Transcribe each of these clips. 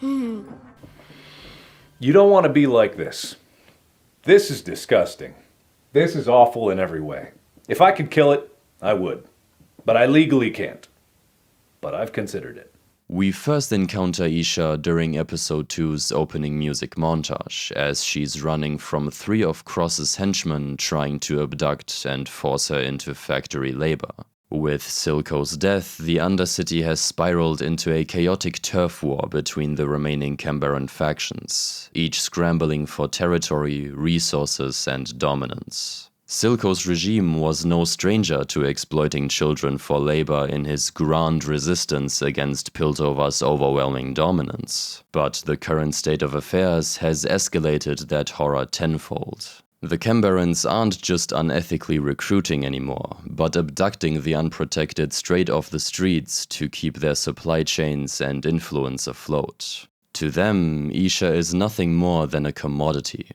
You don't want to be like this. This is disgusting. This is awful in every way. If I could kill it, I would. But I legally can't. But I've considered it. We first encounter Isha during episode 2's opening music montage, as she's running from 3 of Cross's henchmen trying to abduct and force her into factory labor. With Silco's death, the Undercity has spiraled into a chaotic turf war between the remaining Cambaran factions, each scrambling for territory, resources, and dominance. Silco's regime was no stranger to exploiting children for labor in his grand resistance against Piltover's overwhelming dominance, but the current state of affairs has escalated that horror tenfold. The Cambarans aren't just unethically recruiting anymore, but abducting the unprotected straight off the streets to keep their supply chains and influence afloat. To them, Isha is nothing more than a commodity,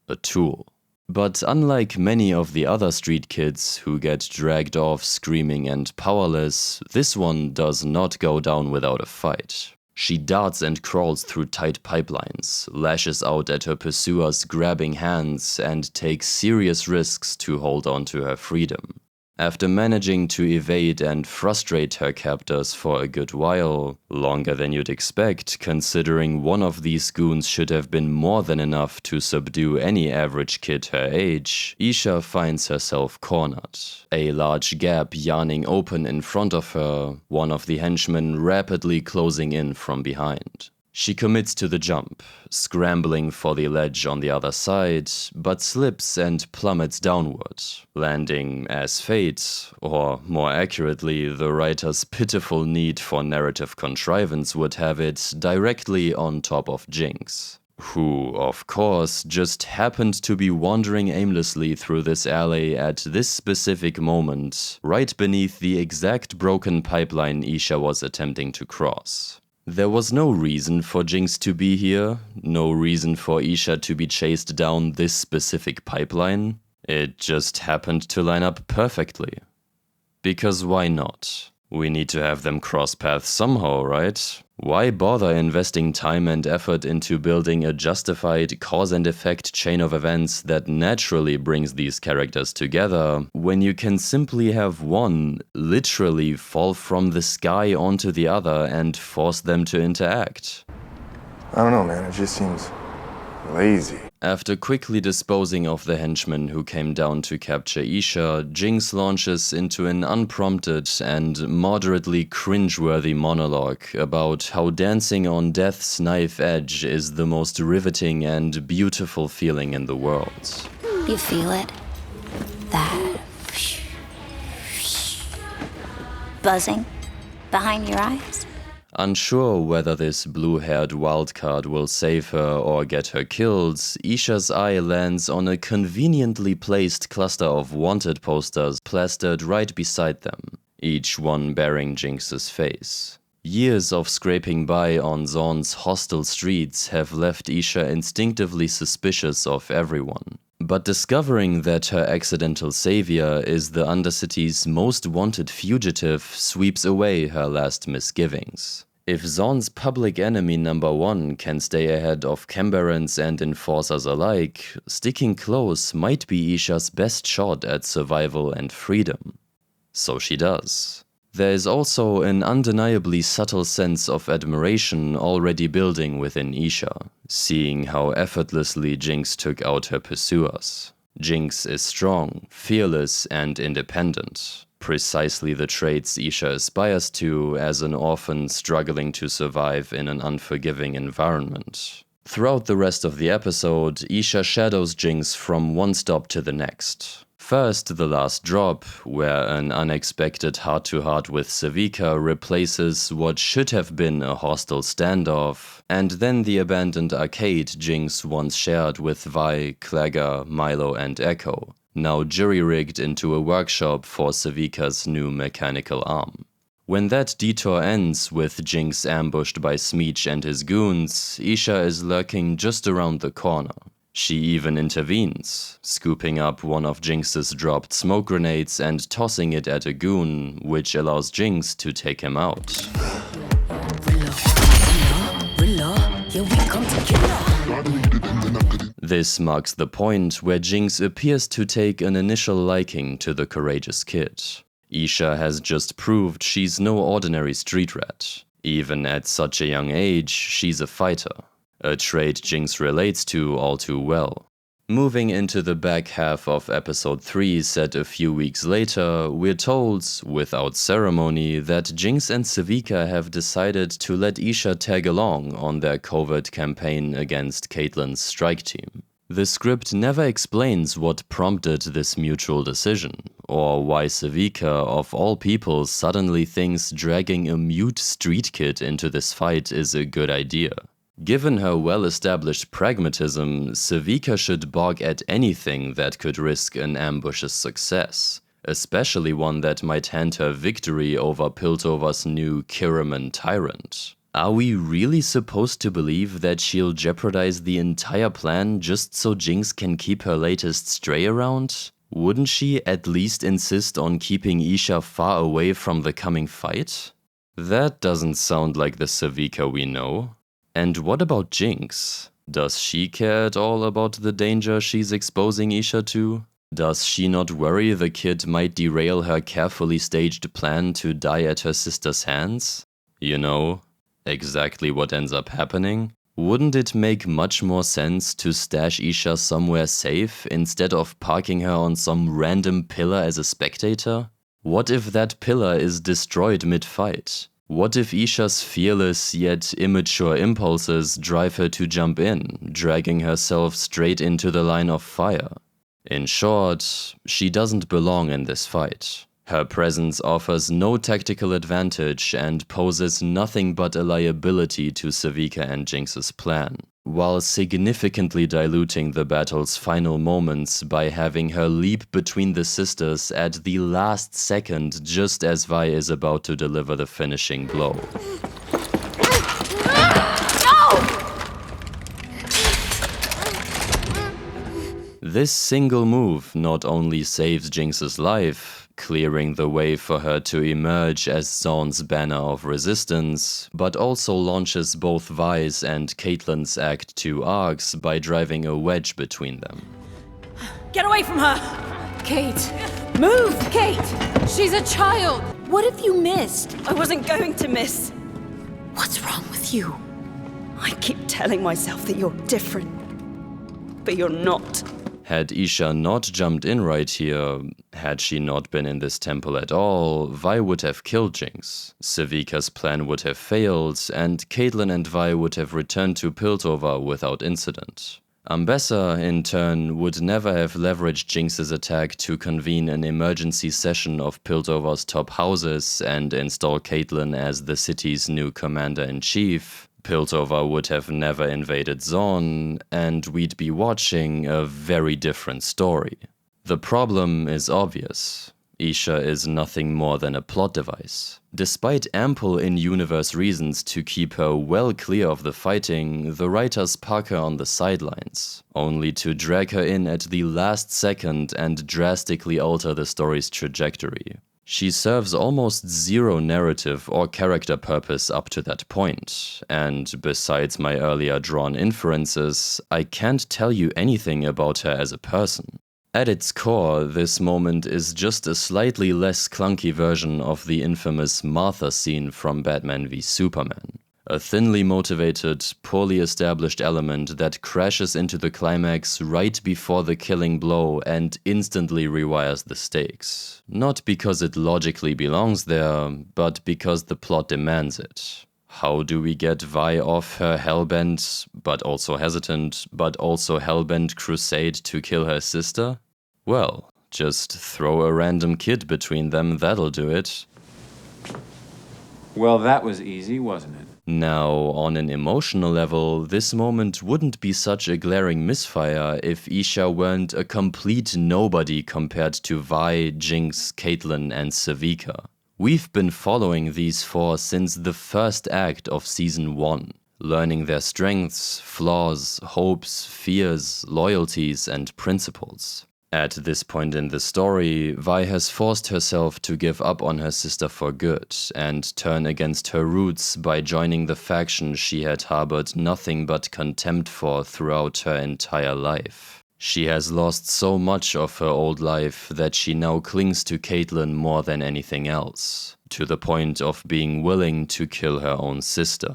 a tool. But unlike many of the other street kids who get dragged off screaming and powerless, this one does not go down without a fight. She darts and crawls through tight pipelines, lashes out at her pursuers' grabbing hands, and takes serious risks to hold on to her freedom. After managing to evade and frustrate her captors for a good while, longer than you'd expect, considering one of these goons should have been more than enough to subdue any average kid her age, Isha finds herself cornered. A large gap yawning open in front of her, one of the henchmen rapidly closing in from behind. She commits to the jump, scrambling for the ledge on the other side, but slips and plummets downward, landing as fate, or more accurately, the writer's pitiful need for narrative contrivance would have it, directly on top of Jinx, who, of course, just happened to be wandering aimlessly through this alley at this specific moment, right beneath the exact broken pipeline Isha was attempting to cross. There was no reason for Jinx to be here, no reason for Isha to be chased down this specific pipeline. It just happened to line up perfectly. Because why not? We need to have them cross paths somehow, right? Why bother investing time and effort into building a justified cause and effect chain of events that naturally brings these characters together, when you can simply have one literally fall from the sky onto the other and force them to interact? I don't know, man. It just seems lazy. After quickly disposing of the henchmen who came down to capture Isha, Jinx launches into an unprompted and moderately cringeworthy monologue about how dancing on death's knife edge is the most riveting and beautiful feeling in the world. You feel it? That buzzing behind your eyes? Unsure whether this blue-haired wildcard will save her or get her killed, Isha's eye lands on a conveniently placed cluster of wanted posters plastered right beside them, each one bearing Jinx's face. Years of scraping by on Zaun's hostile streets have left Isha instinctively suspicious of everyone. But discovering that her accidental savior is the Undercity's most wanted fugitive sweeps away her last misgivings. If Zaun's public enemy number 1 can stay ahead of Cambarans and enforcers alike, sticking close might be Isha's best shot at survival and freedom. So she does. There is also an undeniably subtle sense of admiration already building within Isha, seeing how effortlessly Jinx took out her pursuers. Jinx is strong, fearless, and independent. Precisely the traits Isha aspires to as an orphan struggling to survive in an unforgiving environment. Throughout the rest of the episode, Isha shadows Jinx from one stop to the next. First, the last drop, where an unexpected heart-to-heart with Sevika replaces what should have been a hostile standoff, and then the abandoned arcade Jinx once shared with Vi, Clagger, Milo, and Echo, now jury-rigged into a workshop for Sevika's new mechanical arm. When that detour ends with Jinx ambushed by Smeech and his goons, Isha is lurking just around the corner. She even intervenes, scooping up one of Jinx's dropped smoke grenades and tossing it at a goon, which allows Jinx to take him out. This marks the point where Jinx appears to take an initial liking to the courageous kid. Isha has just proved she's no ordinary street rat. Even at such a young age, she's a fighter, a trait Jinx relates to all too well. Moving into the back half of episode 3 set a few weeks later, we're told, without ceremony, that Jinx and Sevika have decided to let Isha tag along on their covert campaign against Caitlyn's strike team. The script never explains what prompted this mutual decision, or why Sevika, of all people, suddenly thinks dragging a mute street kid into this fight is a good idea. Given her well-established pragmatism, Sevika should balk at anything that could risk an ambush's success, especially one that might hand her victory over Piltover's new Kiraman tyrant. Are we really supposed to believe that she'll jeopardize the entire plan just so Jinx can keep her latest stray around? Wouldn't she at least insist on keeping Isha far away from the coming fight? That doesn't sound like the Sevika we know. And what about Jinx? Does she care at all about the danger she's exposing Isha to? Does she not worry the kid might derail her carefully staged plan to die at her sister's hands? You know, exactly what ends up happening? Wouldn't it make much more sense to stash Isha somewhere safe instead of parking her on some random pillar as a spectator? What if that pillar is destroyed mid-fight? What if Isha's fearless yet immature impulses drive her to jump in, dragging herself straight into the line of fire? In short, she doesn't belong in this fight. Her presence offers no tactical advantage and poses nothing but a liability to Sevika and Jinx's plan, while significantly diluting the battle's final moments by having her leap between the sisters at the last second just as Vi is about to deliver the finishing blow. This single move not only saves Jinx's life, clearing the way for her to emerge as Zaun's banner of resistance, but also launches both Vi's and Caitlyn's Act 2 arcs by driving a wedge between them. Get away from her! Kate! Move! Kate! She's a child! What if you missed? I wasn't going to miss. What's wrong with you? I keep telling myself that you're different, but you're not. Had Isha not jumped in right here, had she not been in this temple at all, Vi would have killed Jinx, Sevika's plan would have failed, and Caitlyn and Vi would have returned to Piltover without incident. Ambessa, in turn, would never have leveraged Jinx's attack to convene an emergency session of Piltover's top houses and install Caitlyn as the city's new commander-in-chief. Piltover would have never invaded Zaun, and we'd be watching a very different story. The problem is obvious. Isha is nothing more than a plot device. Despite ample in-universe reasons to keep her well clear of the fighting, the writers park her on the sidelines, only to drag her in at the last second and drastically alter the story's trajectory. She serves almost zero narrative or character purpose up to that point, and besides my earlier drawn inferences, I can't tell you anything about her as a person. At its core, this moment is just a slightly less clunky version of the infamous Martha scene from Batman v Superman. A thinly motivated, poorly established element that crashes into the climax right before the killing blow and instantly rewires the stakes. Not because it logically belongs there, but because the plot demands it. How do we get Vi off her hellbent, but also hesitant, but also hellbent crusade to kill her sister? Well, just throw a random kid between them, that'll do it. Well, that was easy, wasn't it? Now, on an emotional level, this moment wouldn't be such a glaring misfire if Isha weren't a complete nobody compared to Vi, Jinx, Caitlyn, and Sevika. We've been following these four since the first act of Season 1, learning their strengths, flaws, hopes, fears, loyalties, and principles. At this point in the story, Vi has forced herself to give up on her sister for good and turn against her roots by joining the faction she had harbored nothing but contempt for throughout her entire life. She has lost so much of her old life that she now clings to Caitlyn more than anything else, to the point of being willing to kill her own sister.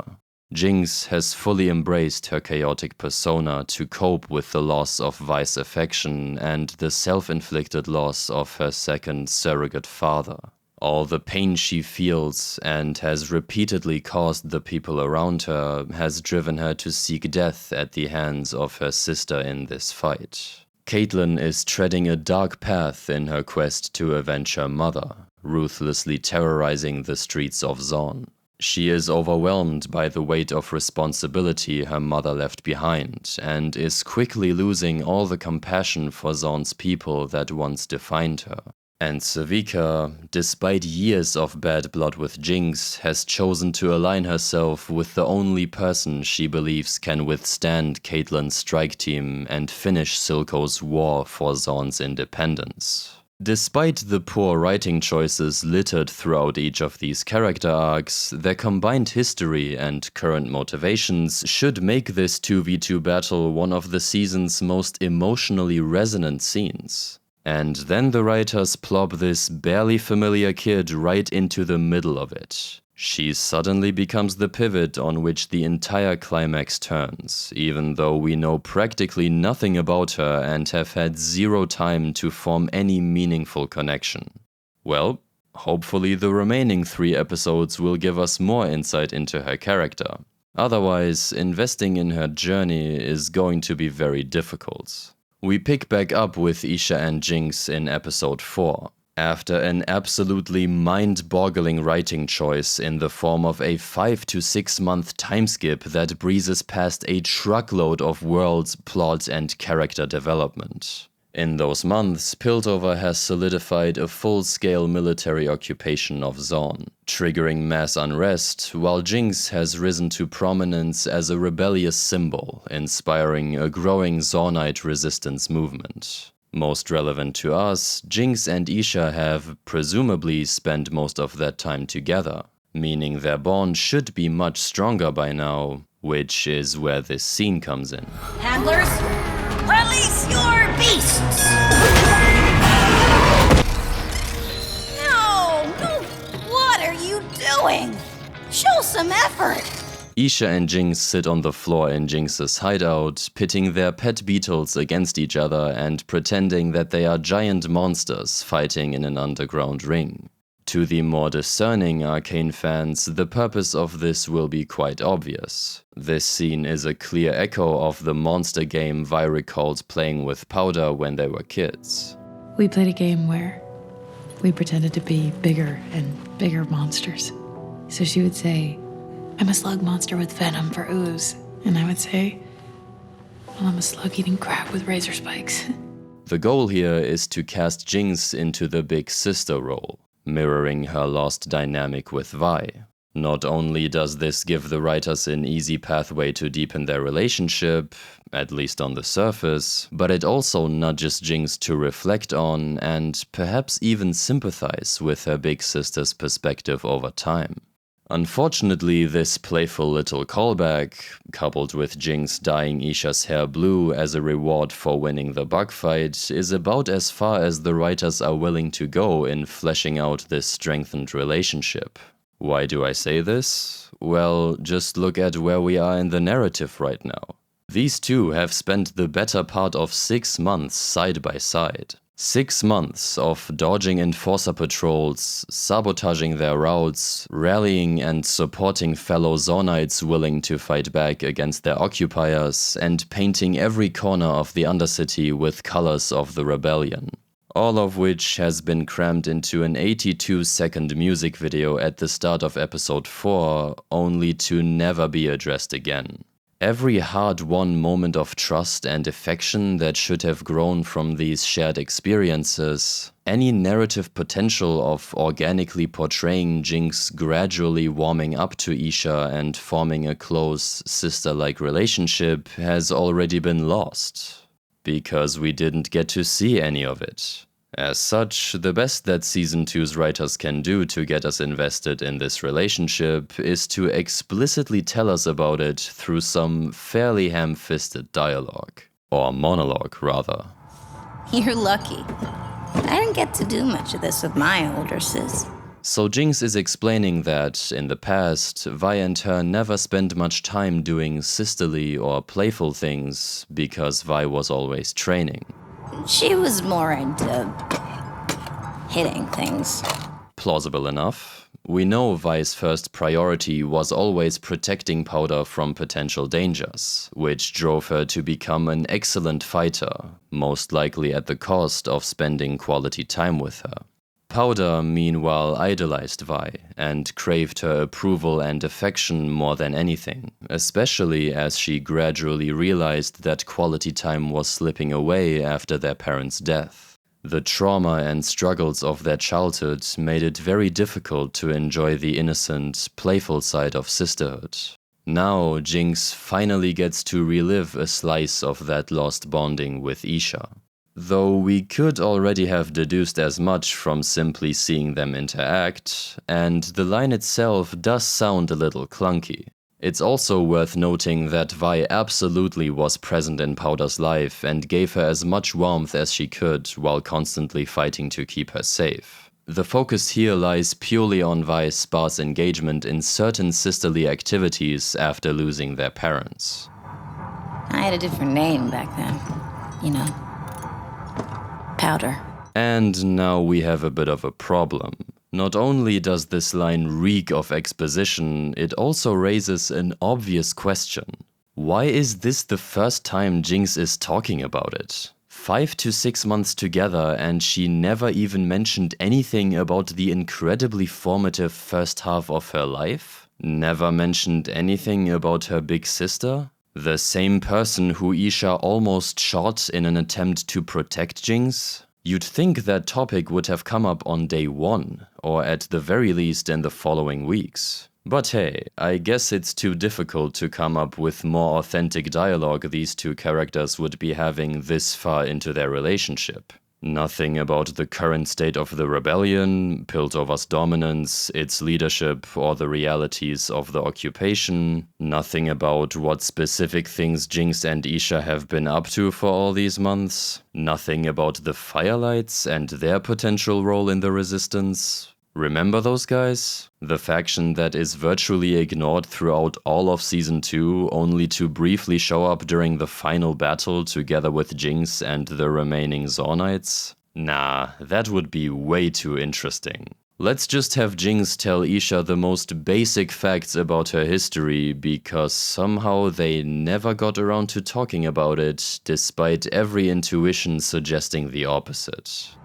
Jinx has fully embraced her chaotic persona to cope with the loss of Vi's affection and the self-inflicted loss of her second surrogate father. All the pain she feels and has repeatedly caused the people around her has driven her to seek death at the hands of her sister in this fight. Caitlyn is treading a dark path in her quest to avenge her mother, ruthlessly terrorizing the streets of Zaun. She is overwhelmed by the weight of responsibility her mother left behind, and is quickly losing all the compassion for Zaun's people that once defined her. And Savika, despite years of bad blood with Jinx, has chosen to align herself with the only person she believes can withstand Caitlyn's strike team and finish Silco's war for Zaun's independence. Despite the poor writing choices littered throughout each of these character arcs, their combined history and current motivations should make this 2v2 battle one of the season's most emotionally resonant scenes. And then the writers plop this barely familiar kid right into the middle of it. She suddenly becomes the pivot on which the entire climax turns, even though we know practically nothing about her and have had zero time to form any meaningful connection. Well, hopefully the remaining 3 episodes will give us more insight into her character. Otherwise, investing in her journey is going to be very difficult. We pick back up with Isha and Jinx in episode 4. After an absolutely mind-boggling writing choice in the form of a 5 to 6 month time skip that breezes past a truckload of worlds, plot, and character development. In those months, Piltover has solidified a full-scale military occupation of Zaun, triggering mass unrest, while Jinx has risen to prominence as a rebellious symbol, inspiring a growing Zaunite resistance movement. Most relevant to us, Jinx and Isha have, presumably, spent most of that time together, meaning their bond should be much stronger by now, which is where this scene comes in. Handlers, release your beasts! No! What are you doing? Show some effort! Isha and Jinx sit on the floor in Jinx's hideout, pitting their pet beetles against each other and pretending that they are giant monsters fighting in an underground ring. To the more discerning Arcane fans, the purpose of this will be quite obvious. This scene is a clear echo of the monster game Vi recalled playing with Powder when they were kids. We played a game where we pretended to be bigger and bigger monsters. So she would say, I'm a slug monster with venom for ooze. And I would say, well, I'm a slug eating crab with razor spikes. The goal here is to cast Jinx into the big sister role, mirroring her lost dynamic with Vi. Not only does this give the writers an easy pathway to deepen their relationship, at least on the surface, but it also nudges Jinx to reflect on and perhaps even sympathize with her big sister's perspective over time. Unfortunately, this playful little callback, coupled with Jinx dyeing Isha's hair blue as a reward for winning the bug fight, is about as far as the writers are willing to go in fleshing out this strengthened relationship. Why do I say this? Well, just look at where we are in the narrative right now. These two have spent the better part of 6 months side by side. 6 months of dodging enforcer patrols, sabotaging their routes, rallying and supporting fellow Zaunites willing to fight back against their occupiers, and painting every corner of the Undercity with colors of the rebellion. All of which has been crammed into an 82-second music video at the start of episode 4, only to never be addressed again. Every hard-won moment of trust and affection that should have grown from these shared experiences, any narrative potential of organically portraying Jinx gradually warming up to Isha and forming a close, sister-like relationship has already been lost. because we didn't get to see any of it. As such, the best that Season 2's writers can do to get us invested in this relationship is to explicitly tell us about it through some fairly ham-fisted dialogue. Or monologue, rather. You're lucky. I didn't get to do much of this with my older sis. So Jinx is explaining that, in the past, Vi and her never spent much time doing sisterly or playful things because Vi was always training. She was more into hitting things. Plausible enough. We know Vi's first priority was always protecting Powder from potential dangers, which drove her to become an excellent fighter, most likely at the cost of spending quality time with her. Powder, meanwhile, idolized Vi and craved her approval and affection more than anything, especially as she gradually realized that quality time was slipping away after their parents' death. The trauma and struggles of their childhood made it very difficult to enjoy the innocent, playful side of sisterhood. Now, Jinx finally gets to relive a slice of that lost bonding with Isha. Though we could already have deduced as much from simply seeing them interact, and the line itself does sound a little clunky. It's also worth noting that Vi absolutely was present in Powder's life and gave her as much warmth as she could while constantly fighting to keep her safe. The focus here lies purely on Vi's sparse engagement in certain sisterly activities after losing their parents. I had a different name back then, you know. Powder. And now we have a bit of a problem. Not only does this line reek of exposition, it also raises an obvious question. Why is this the first time Jinx is talking about it? 5 to 6 months together and she never even mentioned anything about the incredibly formative first half of her life? Never mentioned anything about her big sister? The same person who Isha almost shot in an attempt to protect Jinx? You'd think that topic would have come up on day 1, or at the very least in the following weeks. But hey, I guess it's too difficult to come up with more authentic dialogue these two characters would be having this far into their relationship. Nothing about the current state of the rebellion, Piltover's dominance, its leadership, or the realities of the occupation. Nothing about what specific things Jinx and Isha have been up to for all these months. Nothing about the Firelights and their potential role in the resistance. Remember those guys? The faction that is virtually ignored throughout all of Season 2, only to briefly show up during the final battle together with Jinx and the remaining Zornites? Nah, that would be way too interesting. Let's just have Jinx tell Isha the most basic facts about her history, because somehow they never got around to talking about it, despite every intuition suggesting the opposite.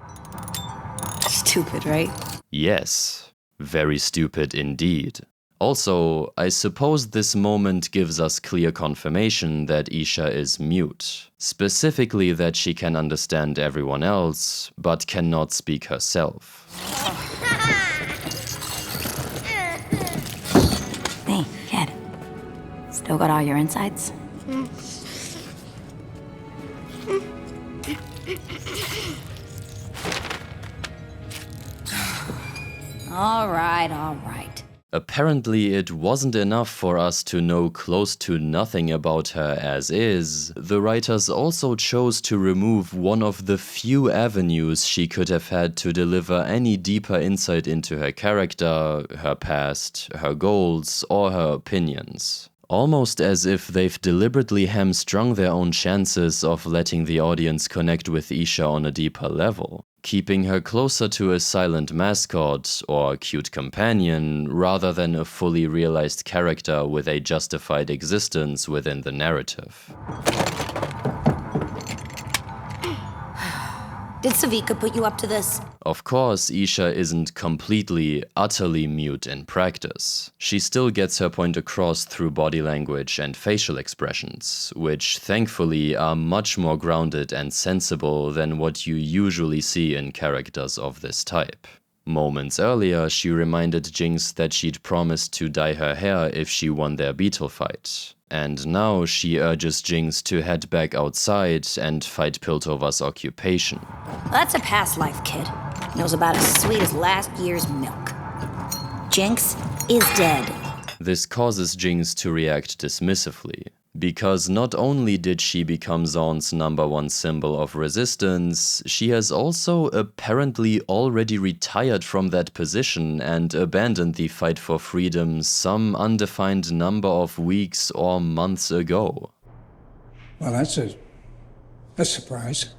Stupid, right? Yes, very stupid indeed. Also, I suppose this moment gives us clear confirmation that Isha is mute. Specifically that she can understand everyone else, but cannot speak herself. Hey, kid. Still got all your insides? All right. Apparently, it wasn't enough for us to know close to nothing about her as is. The writers also chose to remove one of the few avenues she could have had to deliver any deeper insight into her character, her past, her goals, or her opinions. Almost as if they've deliberately hamstrung their own chances of letting the audience connect with Isha on a deeper level, keeping her closer to a silent mascot or cute companion rather than a fully realized character with a justified existence within the narrative. Did Savika put you up to this? Of course, Isha isn't completely, utterly mute in practice. She still gets her point across through body language and facial expressions, which thankfully are much more grounded and sensible than what you usually see in characters of this type. Moments earlier, she reminded Jinx that she'd promised to dye her hair if she won their beetle fight. And now she urges Jinx to head back outside and fight Piltover's occupation. That's a past life, kid. Knows about as sweet as last year's milk. Jinx is dead. This causes Jinx to react dismissively, because not only did she become Zaun's #1 symbol of resistance, she has also apparently already retired from that position and abandoned the fight for freedom some undefined number of weeks or months ago. Well, that's a surprise.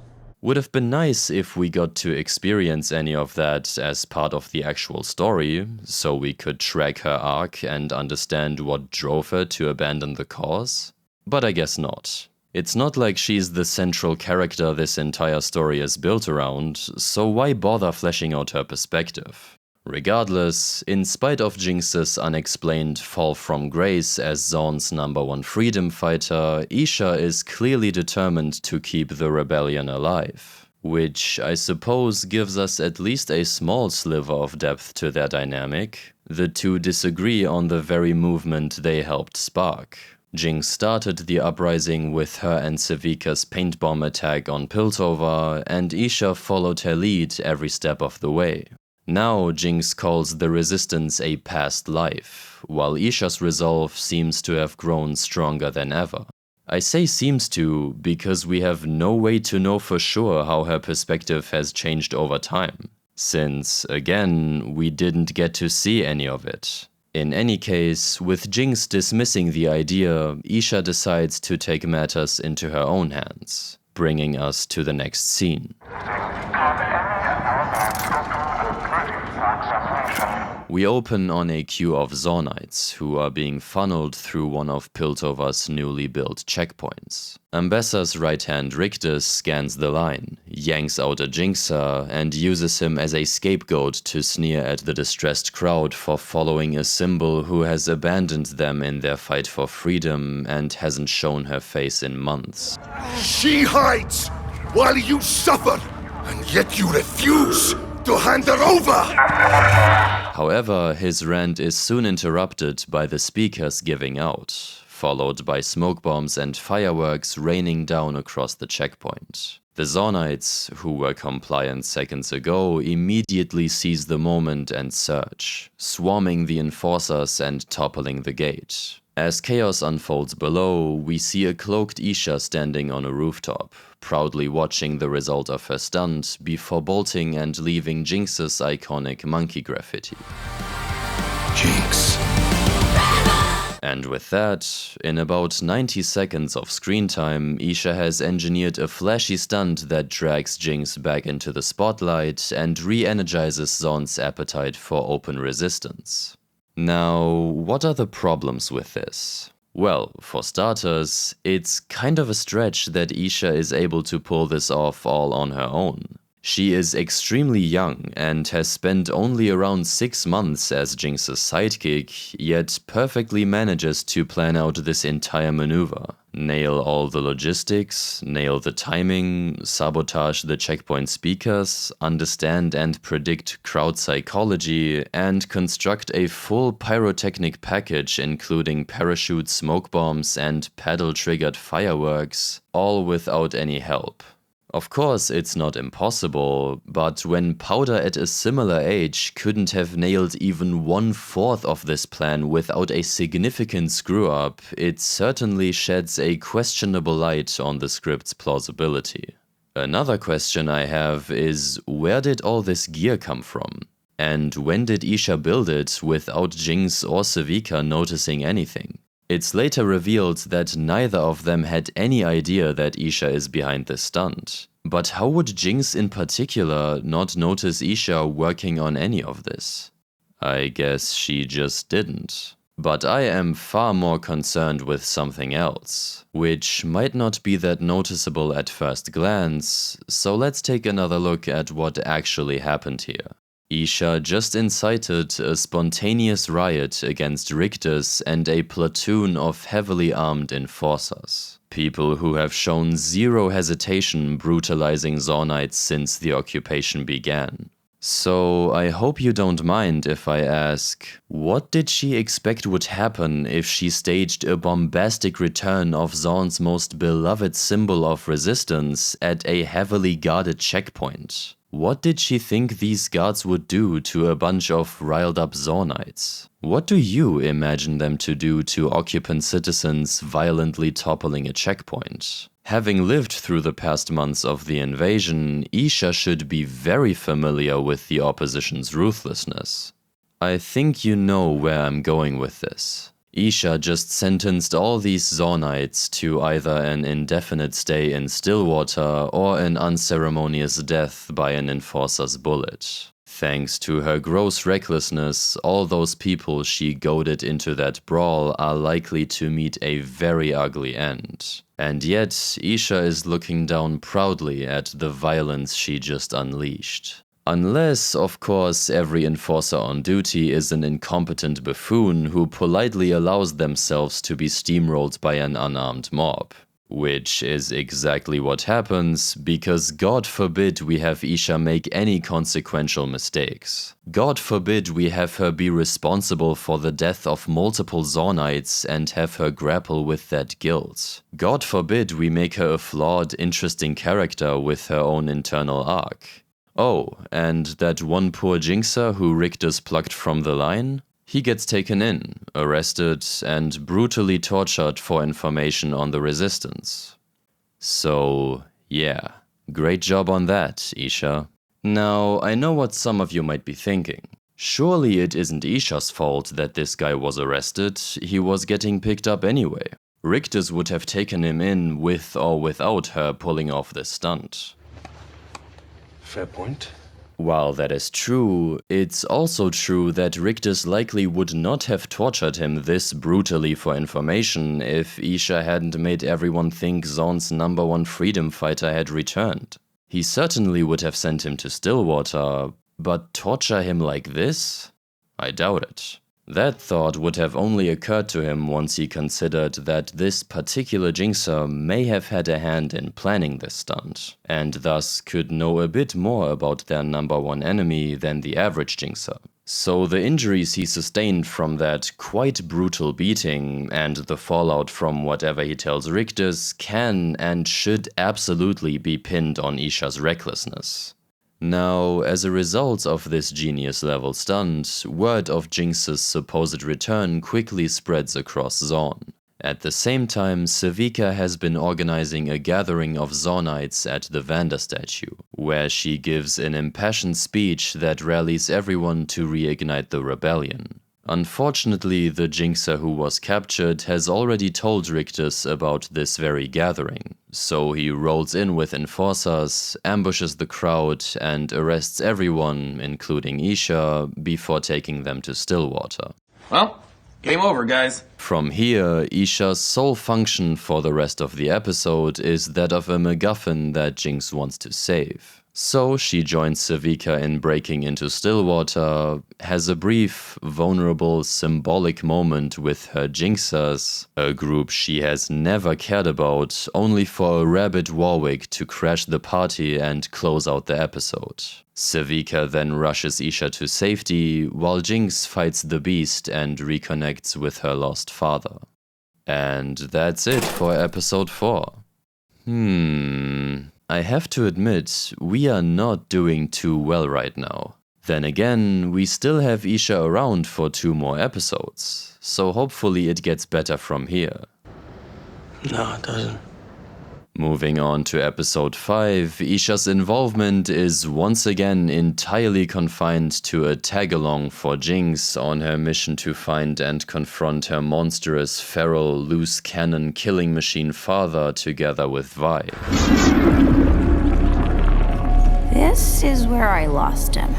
Would have been nice if we got to experience any of that as part of the actual story, so we could track her arc and understand what drove her to abandon the cause. But I guess not. It's not like she's the central character this entire story is built around, so why bother fleshing out her perspective? Regardless, in spite of Jinx's unexplained fall from grace as Zaun's #1 freedom fighter, Isha is clearly determined to keep the rebellion alive. Which I suppose gives us at least a small sliver of depth to their dynamic. The two disagree on the very movement they helped spark. Jinx started the uprising with her and Sevika's paint bomb attack on Piltover, and Isha followed her lead every step of the way. Now Jinx calls the resistance a past life, while Isha's resolve seems to have grown stronger than ever. I say seems to because we have no way to know for sure how her perspective has changed over time, since, again, we didn't get to see any of it. In any case, with Jinx dismissing the idea, Isha decides to take matters into her own hands, bringing us to the next scene. We open on a queue of Zaunites, who are being funneled through one of Piltover's newly built checkpoints. Ambessa's right-hand Rictus scans the line, yanks out a Jinxer, and uses him as a scapegoat to sneer at the distressed crowd for following a symbol who has abandoned them in their fight for freedom and hasn't shown her face in months. She hides while you suffer, and yet you refuse to hand her over! However, his rant is soon interrupted by the speakers giving out, followed by smoke bombs and fireworks raining down across the checkpoint. The Zaunites, who were compliant seconds ago, immediately seize the moment and surge, swarming the enforcers and toppling the gate. As chaos unfolds below, we see a cloaked Isha standing on a rooftop, proudly watching the result of her stunt before bolting and leaving Jinx's iconic monkey graffiti. Jinx. And with that, in about 90 seconds of screen time, Isha has engineered a flashy stunt that drags Jinx back into the spotlight and re-energizes Zaun's appetite for open resistance. Now, what are the problems with this? Well, for starters, it's kind of a stretch that Isha is able to pull this off all on her own. She is extremely young and has spent only around 6 months as Jinx's sidekick, yet perfectly manages to plan out this entire maneuver. Nail all the logistics, nail the timing, sabotage the checkpoint speakers, understand and predict crowd psychology, and construct a full pyrotechnic package including parachute smoke bombs and paddle-triggered fireworks, all without any help. Of course, it's not impossible, but when Powder at a similar age couldn't have nailed even 1/4 of this plan without a significant screw-up, it certainly sheds a questionable light on the script's plausibility. Another question I have is, where did all this gear come from? And when did Isha build it without Jinx or Sevika noticing anything? It's later revealed that neither of them had any idea that Isha is behind this stunt. But how would Jinx in particular not notice Isha working on any of this? I guess she just didn't. But I am far more concerned with something else, which might not be that noticeable at first glance, so let's take another look at what actually happened here. Isha just incited a spontaneous riot against Rictus and a platoon of heavily armed enforcers. People who have shown zero hesitation brutalizing Zaunites since the occupation began. So I hope you don't mind if I ask, what did she expect would happen if she staged a bombastic return of Zaun's most beloved symbol of resistance at a heavily guarded checkpoint? What did she think these guards would do to a bunch of riled up Zaunites? What do you imagine them to do to occupant citizens violently toppling a checkpoint? Having lived through the past months of the invasion, Isha should be very familiar with the opposition's ruthlessness. I think you know where I'm going with this. Isha just sentenced all these Zaunites to either an indefinite stay in Stillwater or an unceremonious death by an enforcer's bullet. Thanks to her gross recklessness, all those people she goaded into that brawl are likely to meet a very ugly end. And yet, Isha is looking down proudly at the violence she just unleashed. Unless, of course, every enforcer on duty is an incompetent buffoon who politely allows themselves to be steamrolled by an unarmed mob. Which is exactly what happens, because God forbid we have Isha make any consequential mistakes. God forbid we have her be responsible for the death of multiple Zaunites and have her grapple with that guilt. God forbid we make her a flawed, interesting character with her own internal arc. Oh, and that one poor Jinxer who Rictus plucked from the line? He gets taken in, arrested, and brutally tortured for information on the Resistance. So, yeah, great job on that, Isha. Now, I know what some of you might be thinking. Surely it isn't Isha's fault that this guy was arrested, he was getting picked up anyway. Rictus would have taken him in with or without her pulling off this stunt. Fair point. While that is true, it's also true that Rictus likely would not have tortured him this brutally for information if Isha hadn't made everyone think Zaun's #1 freedom fighter had returned. He certainly would have sent him to Stillwater, but torture him like this? I doubt it. That thought would have only occurred to him once he considered that this particular Jinxer may have had a hand in planning this stunt, and thus could know a bit more about their #1 enemy than the average Jinxer. So the injuries he sustained from that quite brutal beating and the fallout from whatever he tells Rictus can and should absolutely be pinned on Isha's recklessness. Now, as a result of this genius-level stunt, word of Jinx's supposed return quickly spreads across Zaun. At the same time, Sevika has been organizing a gathering of Zaunites at the Vanda statue, where she gives an impassioned speech that rallies everyone to reignite the rebellion. Unfortunately, the Jinxer who was captured has already told Rictus about this very gathering, so he rolls in with enforcers, ambushes the crowd, and arrests everyone, including Isha, before taking them to Stillwater. Well, game over, guys. From here, Isha's sole function for the rest of the episode is that of a MacGuffin that Jinx wants to save. So she joins Sevika in breaking into Stillwater, has a brief, vulnerable, symbolic moment with her Jinxers, a group she has never cared about, only for a rabid Warwick to crash the party and close out the episode. Sevika then rushes Isha to safety, while Jinx fights the beast and reconnects with her lost father. And that's it for episode 4. I have to admit, we are not doing too well right now. Then again, we still have Isha around for 2 more episodes, so hopefully it gets better from here. No, it doesn't. Moving on to episode 5, Isha's involvement is once again entirely confined to a tag-along for Jinx on her mission to find and confront her monstrous, feral, loose cannon killing machine father together with Vi. This is where I lost him.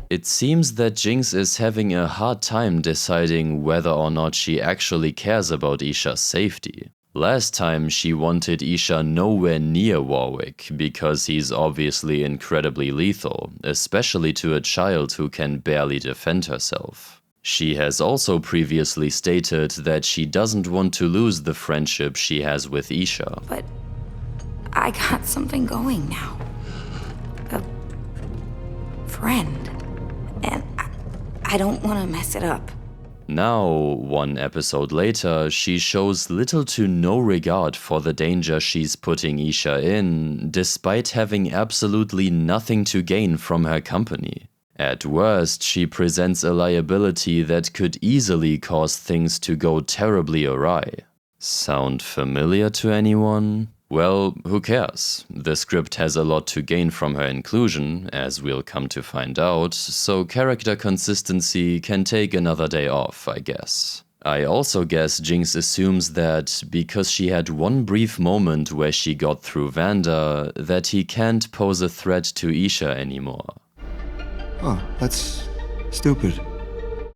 It seems that Jinx is having a hard time deciding whether or not she actually cares about Isha's safety. Last time she wanted Isha nowhere near Warwick because he's obviously incredibly lethal, especially to a child who can barely defend herself. She has also previously stated that she doesn't want to lose the friendship she has with Isha. But I got something going now. A friend. And I don't want to mess it up. Now, one episode later, she shows little to no regard for the danger she's putting Isha in, despite having absolutely nothing to gain from her company. At worst, she presents a liability that could easily cause things to go terribly awry. Sound familiar to anyone? Well, who cares? The script has a lot to gain from her inclusion, as we'll come to find out, so character consistency can take another day off, I guess. I also guess Jinx assumes that because she had one brief moment where she got through Vanda, that he can't pose a threat to Isha anymore. Oh, that's stupid.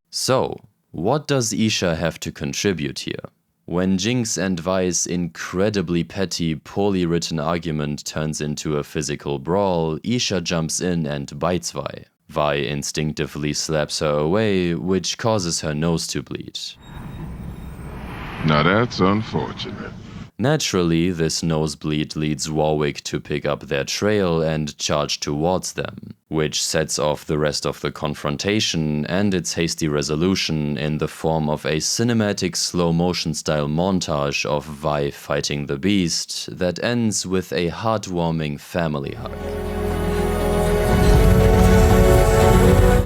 So, what does Isha have to contribute here? When Jinx and Vi's incredibly petty, poorly written argument turns into a physical brawl, Isha jumps in and bites Vi. Vi instinctively slaps her away, which causes her nose to bleed. Now that's unfortunate. Naturally, this nosebleed leads Warwick to pick up their trail and charge towards them, which sets off the rest of the confrontation and its hasty resolution in the form of a cinematic slow-motion style montage of Vi fighting the beast that ends with a heartwarming family hug.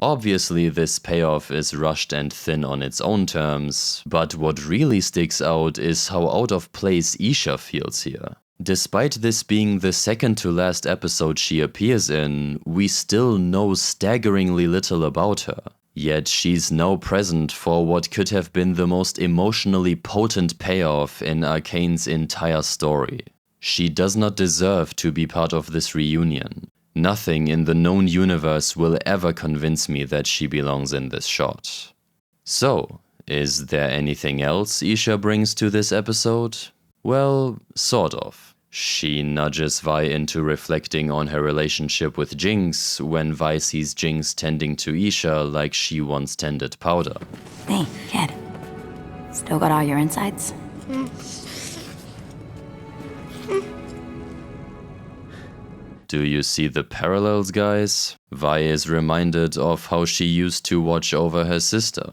Obviously, this payoff is rushed and thin on its own terms, but what really sticks out is how out of place Isha feels here. Despite this being the second to last episode she appears in, we still know staggeringly little about her. Yet she's now present for what could have been the most emotionally potent payoff in Arcane's entire story. She does not deserve to be part of this reunion. Nothing in the known universe will ever convince me that she belongs in this shot. So, is there anything else Isha brings to this episode? Well, sort of. She nudges Vi into reflecting on her relationship with Jinx when Vi sees Jinx tending to Isha like she once tended Powder. Hey, kid. Still got all your insides? Do you see the parallels, guys? Vi is reminded of how she used to watch over her sister.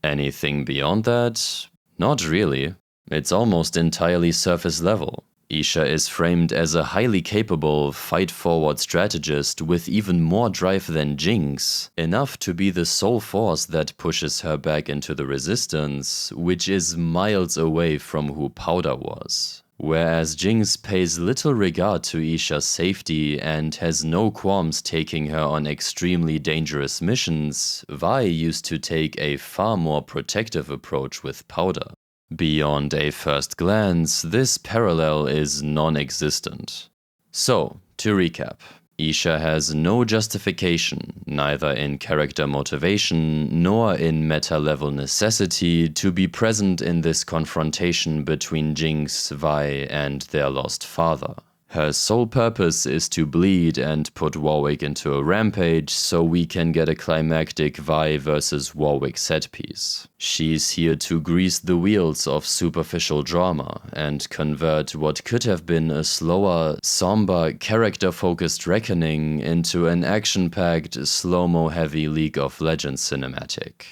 Anything beyond that? Not really. It's almost entirely surface level. Isha is framed as a highly capable, fight-forward strategist with even more drive than Jinx, enough to be the sole force that pushes her back into the Resistance, which is miles away from who Powder was. Whereas Jinx pays little regard to Isha's safety and has no qualms taking her on extremely dangerous missions, Vi used to take a far more protective approach with Powder. Beyond a first glance, this parallel is non-existent. So, to recap, Isha has no justification, neither in character motivation nor in meta-level necessity, to be present in this confrontation between Jinx, Vi, and their lost father. Her sole purpose is to bleed and put Warwick into a rampage so we can get a climactic Vi versus Warwick set piece. She's here to grease the wheels of superficial drama and convert what could have been a slower, somber, character-focused reckoning into an action-packed, slow-mo heavy League of Legends cinematic.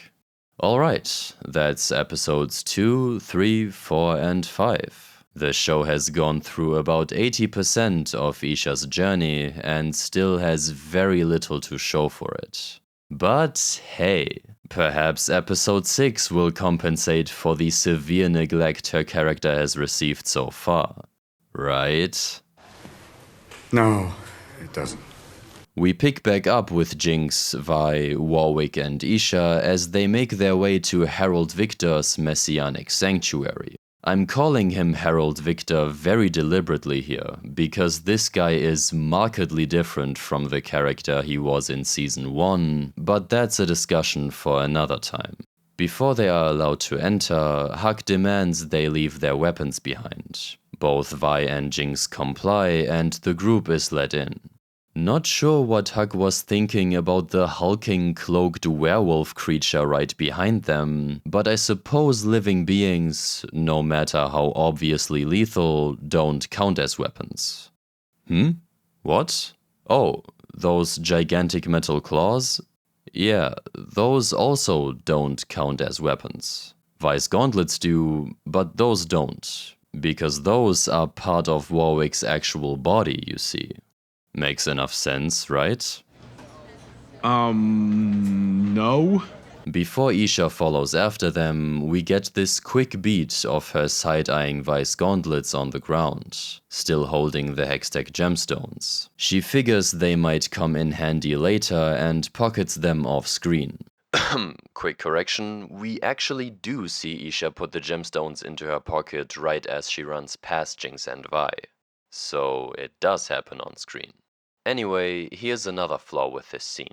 Alright, that's episodes 2, 3, 4, and 5. The show has gone through about 80% of Isha's journey and still has very little to show for it. But hey, perhaps episode 6 will compensate for the severe neglect her character has received so far. Right? No, it doesn't. We pick back up with Jinx, Vi, Warwick, and Isha as they make their way to Harold Victor's messianic sanctuary. I'm calling him Harold Victor very deliberately here, because this guy is markedly different from the character he was in Season 1, but that's a discussion for another time. Before they are allowed to enter, Huck demands they leave their weapons behind. Both Vi and Jinx comply, and the group is let in. Not sure what Huck was thinking about the hulking, cloaked werewolf creature right behind them, but I suppose living beings, no matter how obviously lethal, don't count as weapons. What? Oh, those gigantic metal claws? Yeah, those also don't count as weapons. Vice gauntlets do, but those don't, because those are part of Warwick's actual body, you see. Makes enough sense, right? No? Before Isha follows after them, we get this quick beat of her side-eyeing Vice gauntlets on the ground, still holding the Hextech gemstones. She figures they might come in handy later and pockets them off-screen. Quick correction, we actually do see Isha put the gemstones into her pocket right as she runs past Jinx and Vi. So it does happen on screen. Anyway, here's another flaw with this scene.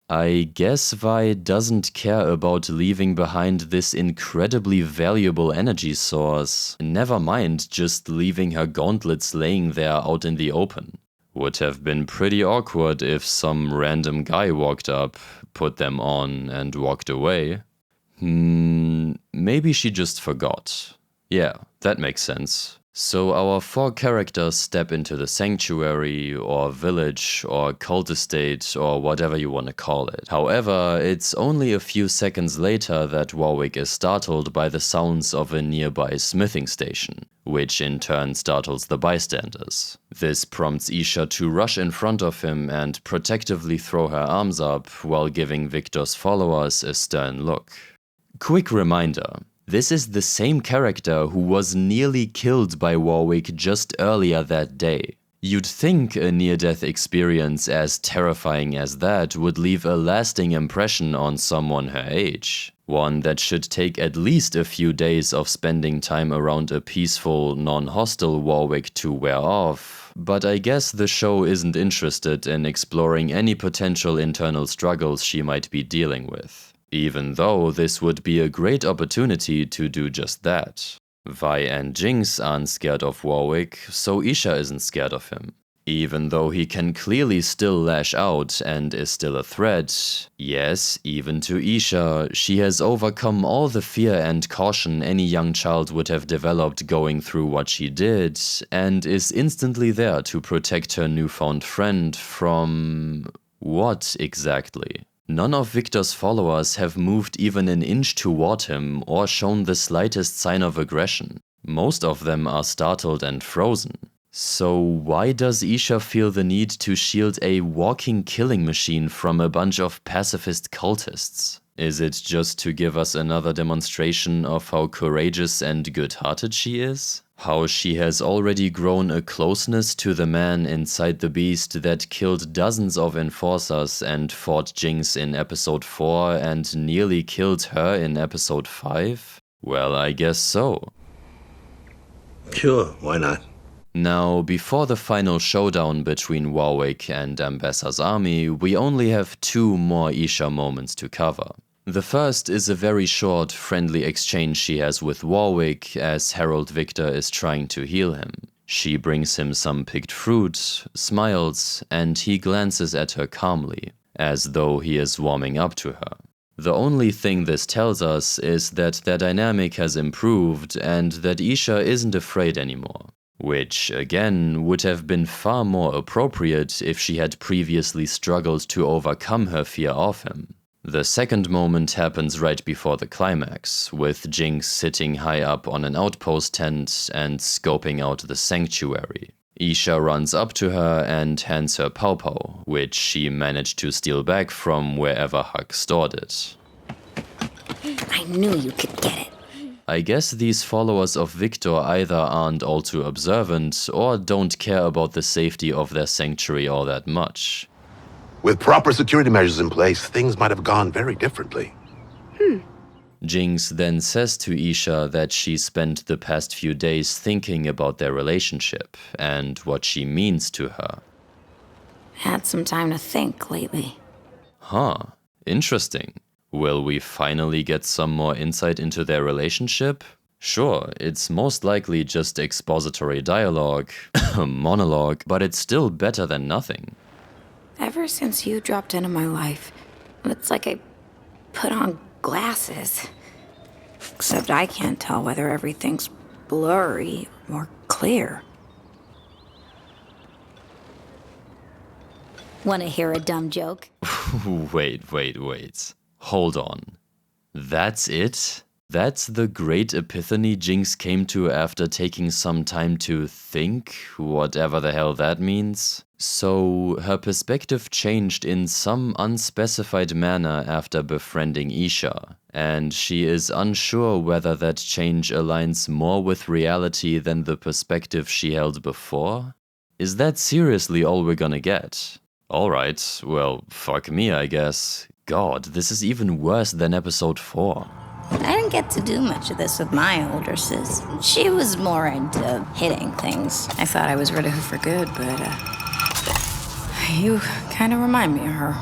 I guess Vi doesn't care about leaving behind this incredibly valuable energy source, never mind just leaving her gauntlets laying there out in the open. Would have been pretty awkward if some random guy walked up, put them on, and walked away. Maybe she just forgot. Yeah, that makes sense. So our 4 characters step into the sanctuary, or village, or cult estate, or whatever you want to call it. However, it's only a few seconds later that Warwick is startled by the sounds of a nearby smithing station, which in turn startles the bystanders. This prompts Isha to rush in front of him and protectively throw her arms up while giving Victor's followers a stern look. Quick reminder. This is the same character who was nearly killed by Warwick just earlier that day. You'd think a near-death experience as terrifying as that would leave a lasting impression on someone her age. One that should take at least a few days of spending time around a peaceful, non-hostile Warwick to wear off. But I guess the show isn't interested in exploring any potential internal struggles she might be dealing with. Even though this would be a great opportunity to do just that. Vi and Jinx aren't scared of Warwick, so Isha isn't scared of him. Even though he can clearly still lash out and is still a threat, yes, even to Isha, she has overcome all the fear and caution any young child would have developed going through what she did, and is instantly there to protect her newfound friend from... what exactly? None of Victor's followers have moved even an inch toward him or shown the slightest sign of aggression. Most of them are startled and frozen. So why does Isha feel the need to shield a walking killing machine from a bunch of pacifist cultists? Is it just to give us another demonstration of how courageous and good-hearted she is? How she has already grown a closeness to the man inside the beast that killed dozens of enforcers and fought Jinx in episode 4 and nearly killed her in episode 5? Well, I guess so. Sure, why not? Now, before the final showdown between Warwick and Ambassa's army, we only have 2 more Isha moments to cover. The first is a very short, friendly exchange she has with Warwick as Herald Victor is trying to heal him. She brings him some picked fruit, smiles, and he glances at her calmly, as though he is warming up to her. The only thing this tells us is that their dynamic has improved and that Isha isn't afraid anymore. Which, again, would have been far more appropriate if she had previously struggled to overcome her fear of him. The second moment happens right before the climax, with Jinx sitting high up on an outpost tent and scoping out the sanctuary. Isha runs up to her and hands her pawpaw, which she managed to steal back from wherever Huck stored it. I knew you could get it. I guess these followers of Victor either aren't all too observant or don't care about the safety of their sanctuary all that much. With proper security measures in place, things might have gone very differently. Jinx then says to Isha that she spent the past few days thinking about their relationship and what she means to her. Had some time to think lately. Huh, interesting. Will we finally get some more insight into their relationship? Sure, it's most likely just expository dialogue, monologue, but it's still better than nothing. Ever since you dropped into my life, it's like I put on glasses. Except I can't tell whether everything's blurry or clear. Want to hear a dumb joke? Wait. Hold on. That's it? That's the great epiphany Jinx came to after taking some time to think, whatever the hell that means? So, her perspective changed in some unspecified manner after befriending Isha, and she is unsure whether that change aligns more with reality than the perspective she held before? Is that seriously all we're gonna get? Alright, well, fuck me, I guess. God, this is even worse than episode 4. I didn't get to do much of this with my older sis. She was more into hitting things. I thought I was rid of her for good, but, you kind of remind me of her.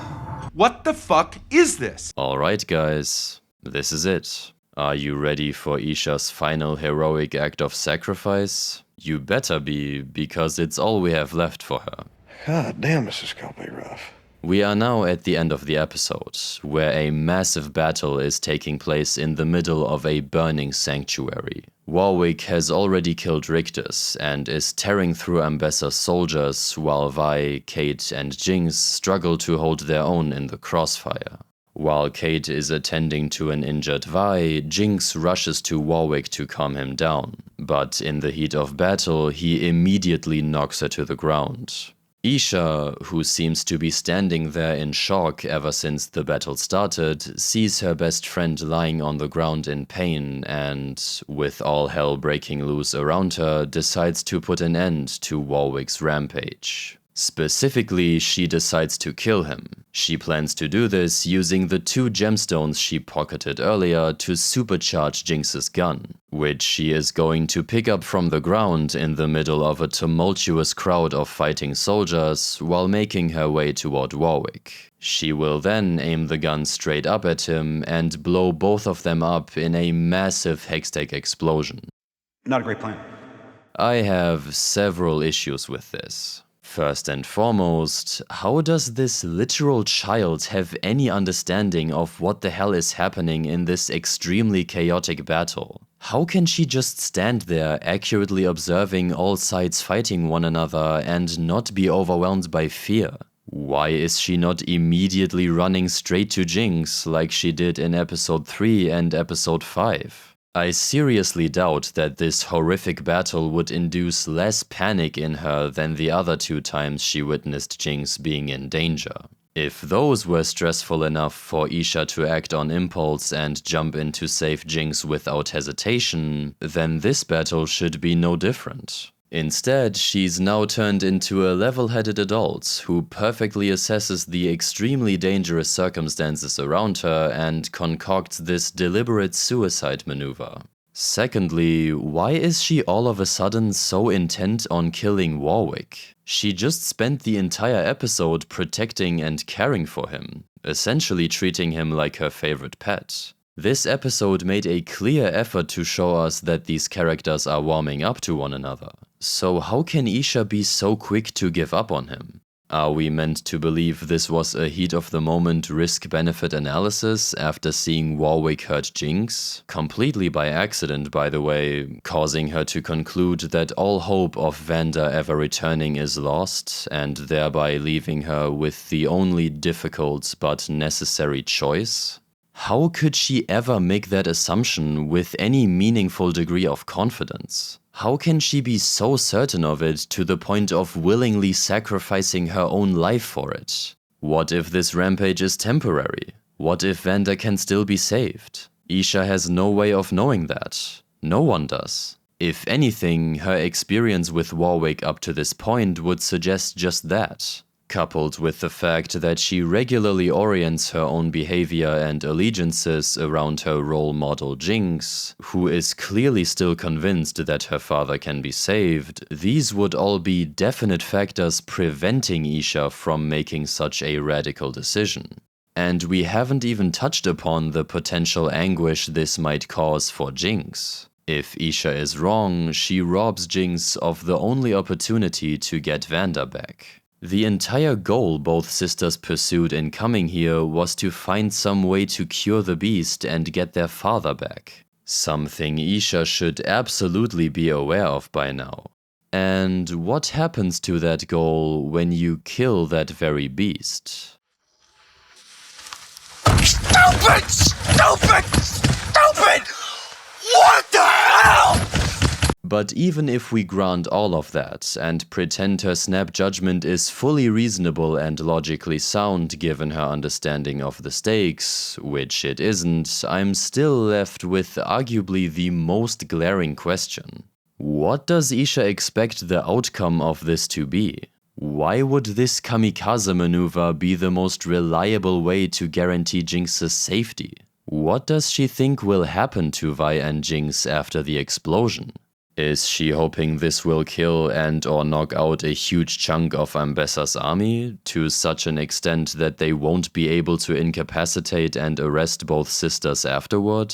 What the fuck is this? Alright, guys, this is it. Are you ready for Isha's final heroic act of sacrifice? You better be, because it's all we have left for her. God damn, this is gonna be rough. We are now at the end of the episode, where a massive battle is taking place in the middle of a burning sanctuary. Warwick has already killed Rictus and is tearing through Ambassador's soldiers, while Vi, Kate, and Jinx struggle to hold their own in the crossfire. While Kate is attending to an injured Vi, Jinx rushes to Warwick to calm him down, but in the heat of battle, he immediately knocks her to the ground. Isha, who seems to be standing there in shock ever since the battle started, sees her best friend lying on the ground in pain and, with all hell breaking loose around her, decides to put an end to Warwick's rampage. Specifically, she decides to kill him. She plans to do this using the 2 gemstones she pocketed earlier to supercharge Jinx's gun, which she is going to pick up from the ground in the middle of a tumultuous crowd of fighting soldiers while making her way toward Warwick. She will then aim the gun straight up at him and blow both of them up in a massive hextech explosion. Not a great plan. I have several issues with this. First and foremost, how does this literal child have any understanding of what the hell is happening in this extremely chaotic battle? How can she just stand there accurately observing all sides fighting one another and not be overwhelmed by fear? Why is she not immediately running straight to Jinx like she did in episode 3 and episode 5? I seriously doubt that this horrific battle would induce less panic in her than the other 2 times she witnessed Jinx being in danger. If those were stressful enough for Isha to act on impulse and jump in to save Jinx without hesitation, then this battle should be no different. Instead, she's now turned into a level-headed adult who perfectly assesses the extremely dangerous circumstances around her and concocts this deliberate suicide maneuver. Secondly, why is she all of a sudden so intent on killing Warwick? She just spent the entire episode protecting and caring for him, essentially treating him like her favorite pet. This episode made a clear effort to show us that these characters are warming up to one another. So how can Isha be so quick to give up on him? Are we meant to believe this was a heat-of-the-moment risk-benefit analysis after seeing Warwick hurt Jinx? Completely by accident, by the way, causing her to conclude that all hope of Vanda ever returning is lost, and thereby leaving her with the only difficult but necessary choice? How could she ever make that assumption with any meaningful degree of confidence? How can she be so certain of it to the point of willingly sacrificing her own life for it? What if this rampage is temporary? What if Vanda can still be saved? Isha has no way of knowing that. No one does. If anything, her experience with Warwick up to this point would suggest just that. Coupled with the fact that she regularly orients her own behavior and allegiances around her role model Jinx, who is clearly still convinced that her father can be saved, these would all be definite factors preventing Isha from making such a radical decision. And we haven't even touched upon the potential anguish this might cause for Jinx. If Isha is wrong, she robs Jinx of the only opportunity to get Vanda back. The entire goal both sisters pursued in coming here was to find some way to cure the beast and get their father back. Something Isha should absolutely be aware of by now. And what happens to that goal when you kill that very beast? Stupid! Stupid! Stupid! What the hell? But even if we grant all of that and pretend her snap judgment is fully reasonable and logically sound given her understanding of the stakes, which it isn't, I'm still left with arguably the most glaring question. What does Isha expect the outcome of this to be? Why would this kamikaze maneuver be the most reliable way to guarantee Jinx's safety? What does she think will happen to Vi and Jinx after the explosion? Is she hoping this will kill and or knock out a huge chunk of Ambessa's army, to such an extent that they won't be able to incapacitate and arrest both sisters afterward?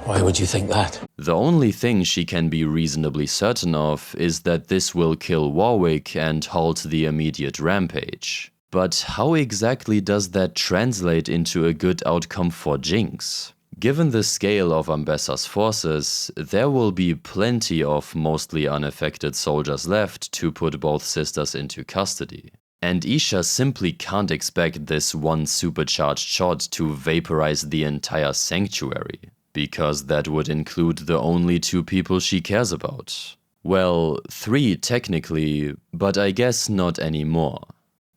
Why would you think that? The only thing she can be reasonably certain of is that this will kill Warwick and halt the immediate rampage. But how exactly does that translate into a good outcome for Jinx? Given the scale of Ambessa's forces, there will be plenty of mostly unaffected soldiers left to put both sisters into custody. And Isha simply can't expect this one supercharged shot to vaporize the entire sanctuary, because that would include the only 2 people she cares about. Well, 3 technically, but I guess not anymore.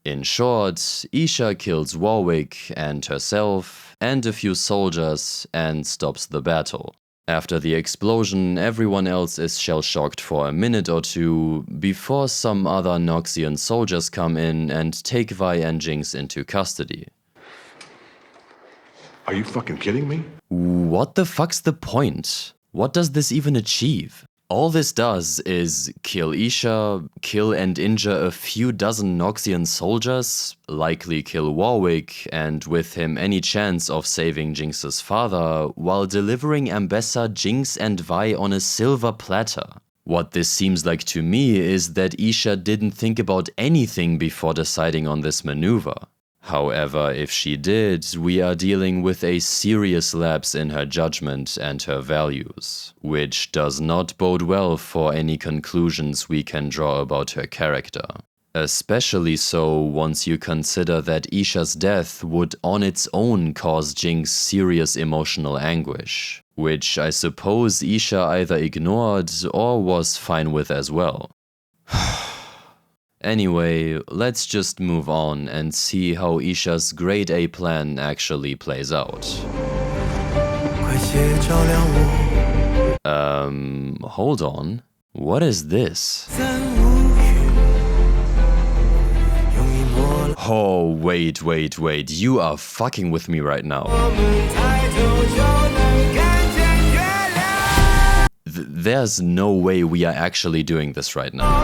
In short, Isha kills Warwick and herself and a few soldiers and stops the battle. After the explosion, everyone else is shell-shocked for a minute or 2 before some other Noxian soldiers come in and take Vi and Jinx into custody. Are you fucking kidding me? What the fuck's the point? What does this even achieve? All this does is kill Isha, kill and injure a few dozen Noxian soldiers, likely kill Warwick, and with him any chance of saving Jinx's father, while delivering Ambessa, Jinx and Vi on a silver platter. What this seems like to me is that Isha didn't think about anything before deciding on this maneuver. However, if she did, we are dealing with a serious lapse in her judgment and her values, which does not bode well for any conclusions we can draw about her character. Especially so once you consider that Isha's death would on its own cause Jinx serious emotional anguish, which I suppose Isha either ignored or was fine with as well. Anyway, let's just move on and see how Isha's grade A plan actually plays out. Hold on. What is this? Oh, wait, you are fucking with me right now. There's no way we are actually doing this right now.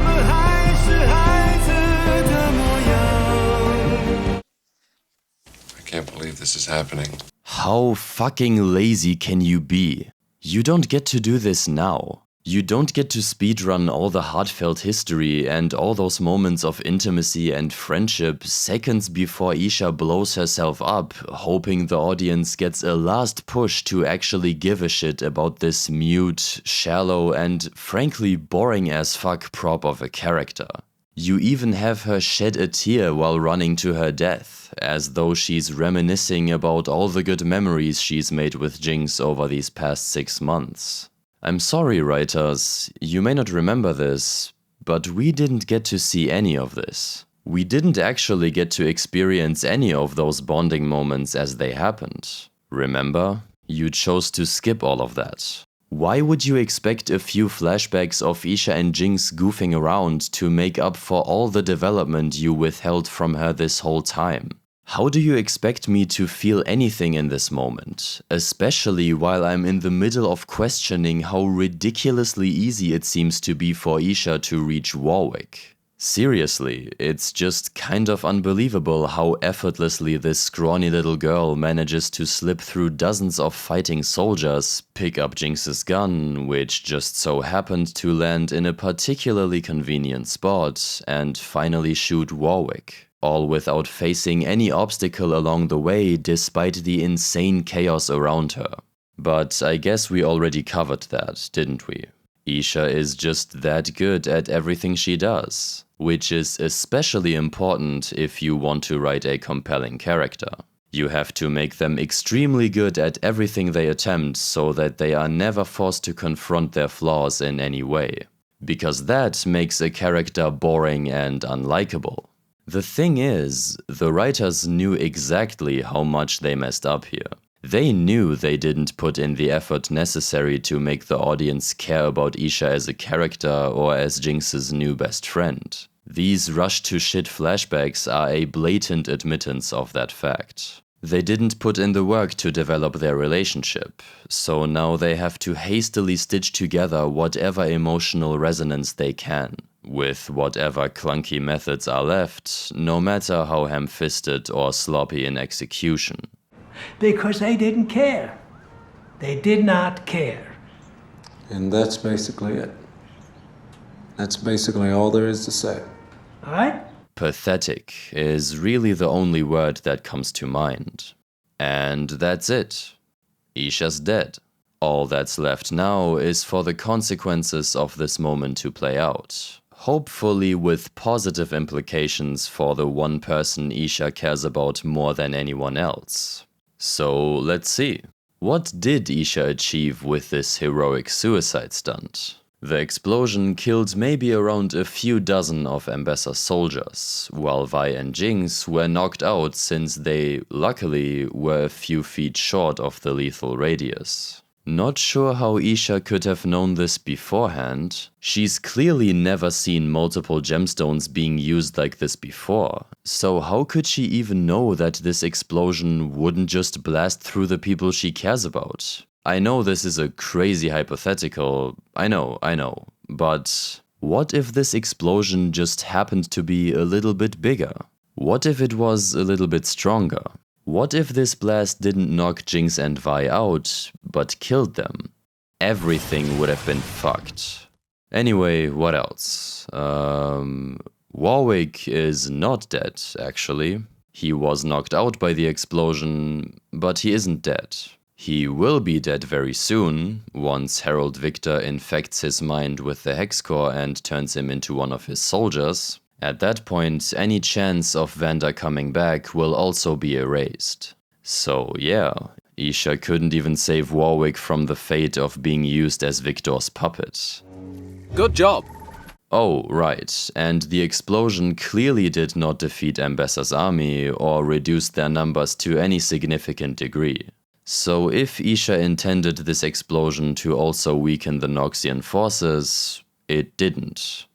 I can't believe this is happening. How fucking lazy can you be? You don't get to do this now. You don't get to speedrun all the heartfelt history and all those moments of intimacy and friendship seconds before Isha blows herself up, hoping the audience gets a last push to actually give a shit about this mute, shallow, and frankly boring as fuck prop of a character. You even have her shed a tear while running to her death, as though she's reminiscing about all the good memories she's made with Jinx over these past 6 months. I'm sorry, writers, you may not remember this, but we didn't get to see any of this. We didn't actually get to experience any of those bonding moments as they happened. Remember? You chose to skip all of that. Why would you expect a few flashbacks of Isha and Jinx goofing around to make up for all the development you withheld from her this whole time? How do you expect me to feel anything in this moment, especially while I'm in the middle of questioning how ridiculously easy it seems to be for Isha to reach Warwick? Seriously, it's just kind of unbelievable how effortlessly this scrawny little girl manages to slip through dozens of fighting soldiers, pick up Jinx's gun, which just so happened to land in a particularly convenient spot, and finally shoot Warwick, all without facing any obstacle along the way despite the insane chaos around her. But I guess we already covered that, didn't we? Isha is just that good at everything she does, which is especially important if you want to write a compelling character. You have to make them extremely good at everything they attempt so that they are never forced to confront their flaws in any way. Because that makes a character boring and unlikable. The thing is, the writers knew exactly how much they messed up here. They knew they didn't put in the effort necessary to make the audience care about Isha as a character or as Jinx's new best friend. These rush-to-shit flashbacks are a blatant admittance of that fact. They didn't put in the work to develop their relationship, so now they have to hastily stitch together whatever emotional resonance they can, with whatever clunky methods are left, no matter how ham-fisted or sloppy in execution. Because they didn't care. They did not care. And that's basically it. That's basically all there is to say. All right? Pathetic is really the only word that comes to mind. And that's it. Isha's dead. All that's left now is for the consequences of this moment to play out. Hopefully with positive implications for the one person Isha cares about more than anyone else. So let's see. What did Isha achieve with this heroic suicide stunt? The explosion killed maybe around a few dozen of Ambassador's soldiers, while Vi and Jinx were knocked out since they, luckily, were a few feet short of the lethal radius. Not sure how Isha could have known this beforehand. She's clearly never seen multiple gemstones being used like this before, so how could she even know that this explosion wouldn't just blast through the people she cares about? I know this is a crazy hypothetical, I know, but what if this explosion just happened to be a little bit bigger? What if it was a little bit stronger? What if this blast didn't knock Jinx and Vi out, but killed them? Everything would have been fucked. Anyway, what else? Warwick is not dead, actually. He was knocked out by the explosion, but he isn't dead. He will be dead very soon, once Herald Victor infects his mind with the hex core and turns him into one of his soldiers. At that point, any chance of Vander coming back will also be erased. So yeah, Isha couldn't even save Warwick from the fate of being used as Victor's puppet. Good job! Oh, right, and the explosion clearly did not defeat Ambassador's army or reduce their numbers to any significant degree. So if Isha intended this explosion to also weaken the Noxian forces, it didn't.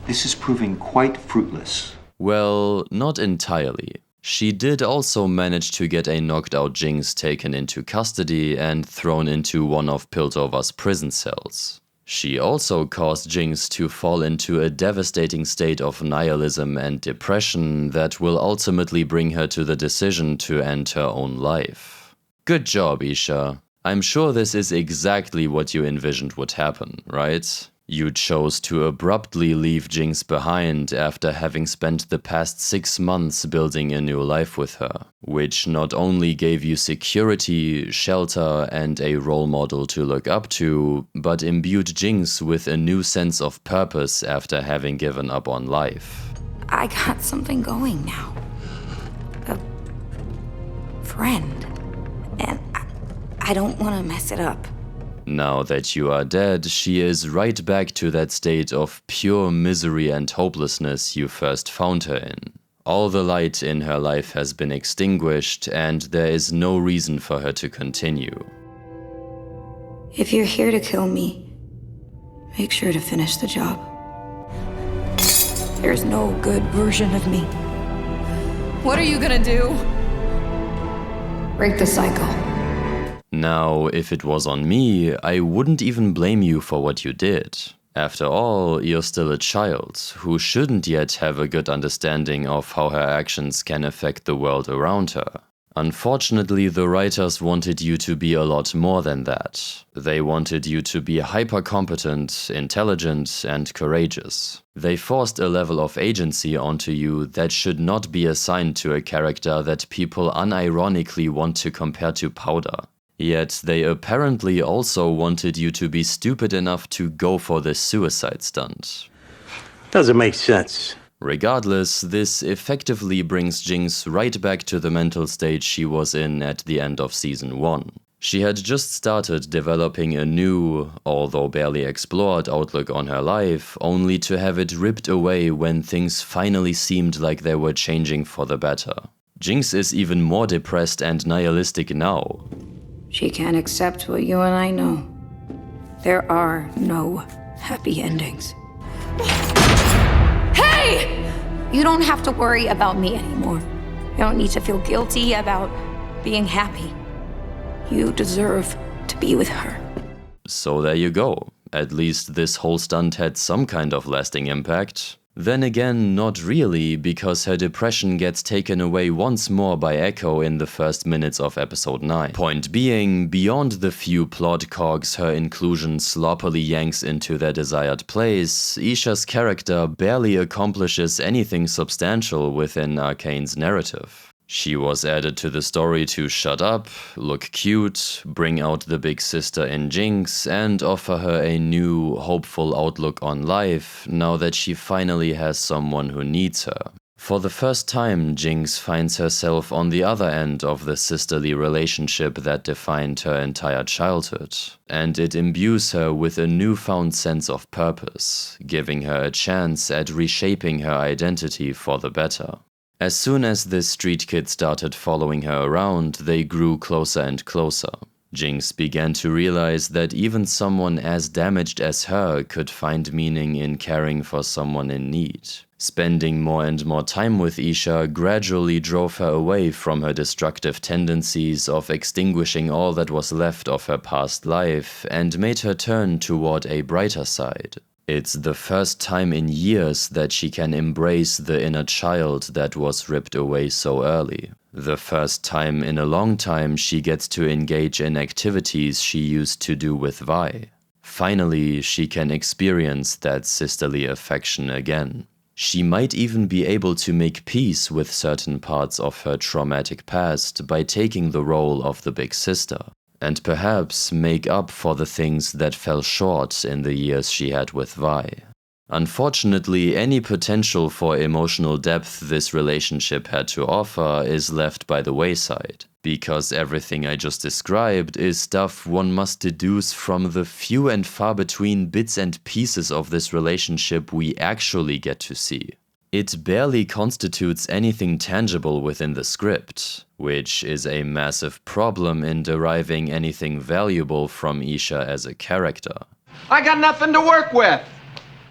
This is proving quite fruitless. Well, not entirely. She did also manage to get a knocked out Jinx taken into custody and thrown into one of Piltover's prison cells. She also caused Jinx to fall into a devastating state of nihilism and depression that will ultimately bring her to the decision to end her own life. Good job, Isha. I'm sure this is exactly what you envisioned would happen, right? You chose to abruptly leave Jinx behind after having spent the past 6 months building a new life with her, which not only gave you security, shelter, and a role model to look up to, but imbued Jinx with a new sense of purpose after having given up on life. I got something going now. A friend. And I don't want to mess it up. Now that you are dead, she is right back to that state of pure misery and hopelessness you first found her in. All the light in her life has been extinguished, and there is no reason for her to continue. If you're here to kill me, make sure to finish the job. There's no good version of me. What are you gonna do? Break the cycle. Now, if it was on me, I wouldn't even blame you for what you did. After all, you're still a child, who shouldn't yet have a good understanding of how her actions can affect the world around her. Unfortunately, the writers wanted you to be a lot more than that. They wanted you to be hyper-competent, intelligent, and courageous. They forced a level of agency onto you that should not be assigned to a character that people unironically want to compare to Powder. Yet they apparently also wanted you to be stupid enough to go for this suicide stunt. Doesn't make sense. Regardless, this effectively brings Jinx right back to the mental state she was in at the end of Season 1. She had just started developing a new, although barely explored, outlook on her life, only to have it ripped away when things finally seemed like they were changing for the better. Jinx is even more depressed and nihilistic now. She can't accept what you and I know. There are no happy endings. Hey! You don't have to worry about me anymore. You don't need to feel guilty about being happy. You deserve to be with her. So there you go. At least this whole stunt had some kind of lasting impact. Then again, not really, because her depression gets taken away once more by Echo in the first minutes of episode 9. Point being, beyond the few plot cogs her inclusion sloppily yanks into their desired place, Isha's character barely accomplishes anything substantial within Arcane's narrative. She was added to the story to shut up, look cute, bring out the big sister in Jinx, and offer her a new, hopeful outlook on life now that she finally has someone who needs her. For the first time, Jinx finds herself on the other end of the sisterly relationship that defined her entire childhood, and it imbues her with a newfound sense of purpose, giving her a chance at reshaping her identity for the better. As soon as this street kid started following her around, they grew closer and closer. Jinx began to realize that even someone as damaged as her could find meaning in caring for someone in need. Spending more and more time with Isha gradually drove her away from her destructive tendencies of extinguishing all that was left of her past life and made her turn toward a brighter side. It's the first time in years that she can embrace the inner child that was ripped away so early. The first time in a long time she gets to engage in activities she used to do with Vi. Finally, she can experience that sisterly affection again. She might even be able to make peace with certain parts of her traumatic past by taking the role of the big sister. And perhaps make up for the things that fell short in the years she had with Vi. Unfortunately, any potential for emotional depth this relationship had to offer is left by the wayside, because everything I just described is stuff one must deduce from the few and far between bits and pieces of this relationship we actually get to see. It barely constitutes anything tangible within the script, which is a massive problem in deriving anything valuable from Isha as a character. I got nothing to work with!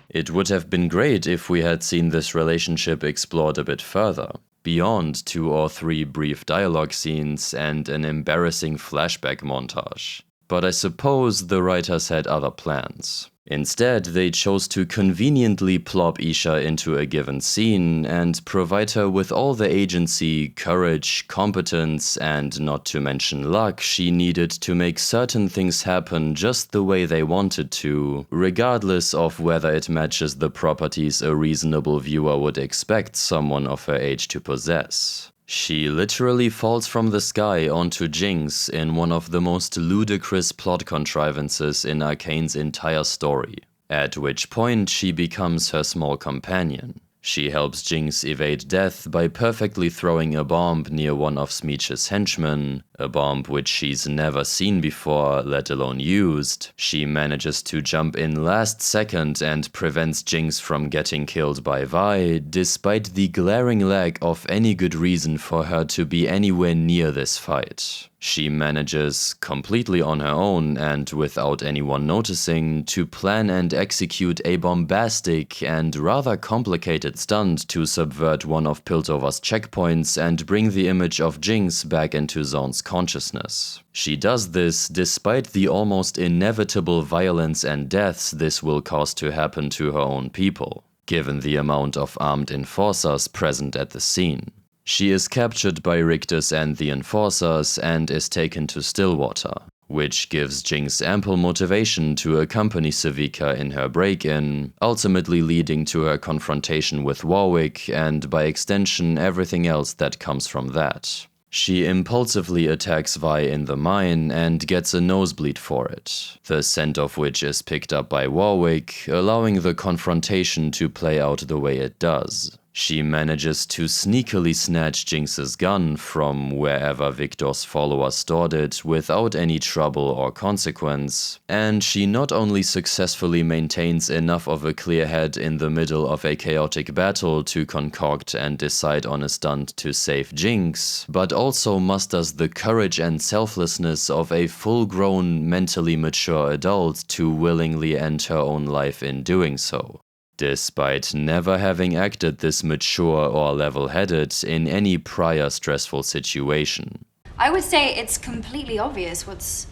It would have been great if we had seen this relationship explored a bit further, beyond 2 or 3 brief dialogue scenes and an embarrassing flashback montage. But I suppose the writers had other plans. Instead, they chose to conveniently plop Isha into a given scene and provide her with all the agency, courage, competence, and not to mention luck she needed to make certain things happen just the way they wanted to, regardless of whether it matches the properties a reasonable viewer would expect someone of her age to possess. She literally falls from the sky onto Jinx in one of the most ludicrous plot contrivances in Arcane's entire story, at which point she becomes her small companion. She helps Jinx evade death by perfectly throwing a bomb near one of Smeech's henchmen, a bomb which she's never seen before, let alone used. She manages to jump in last second and prevents Jinx from getting killed by Vi, despite the glaring lack of any good reason for her to be anywhere near this fight. She manages, completely on her own and without anyone noticing, to plan and execute a bombastic and rather complicated stunt to subvert one of Piltover's checkpoints and bring the image of Jinx back into Zone's consciousness. She does this despite the almost inevitable violence and deaths this will cause to happen to her own people, given the amount of armed enforcers present at the scene. She is captured by Rictus and the enforcers and is taken to Stillwater, which gives Jinx ample motivation to accompany Savika in her break-in, ultimately leading to her confrontation with Warwick and by extension everything else that comes from that. She impulsively attacks Vi in the mine and gets a nosebleed for it, the scent of which is picked up by Warwick, allowing the confrontation to play out the way it does. She manages to sneakily snatch Jinx's gun from wherever Victor's followers stored it without any trouble or consequence, and she not only successfully maintains enough of a clear head in the middle of a chaotic battle to concoct and decide on a stunt to save Jinx, but also musters the courage and selflessness of a full-grown, mentally mature adult to willingly end her own life in doing so, despite never having acted this mature or level-headed in any prior stressful situation. I would say it's completely obvious what's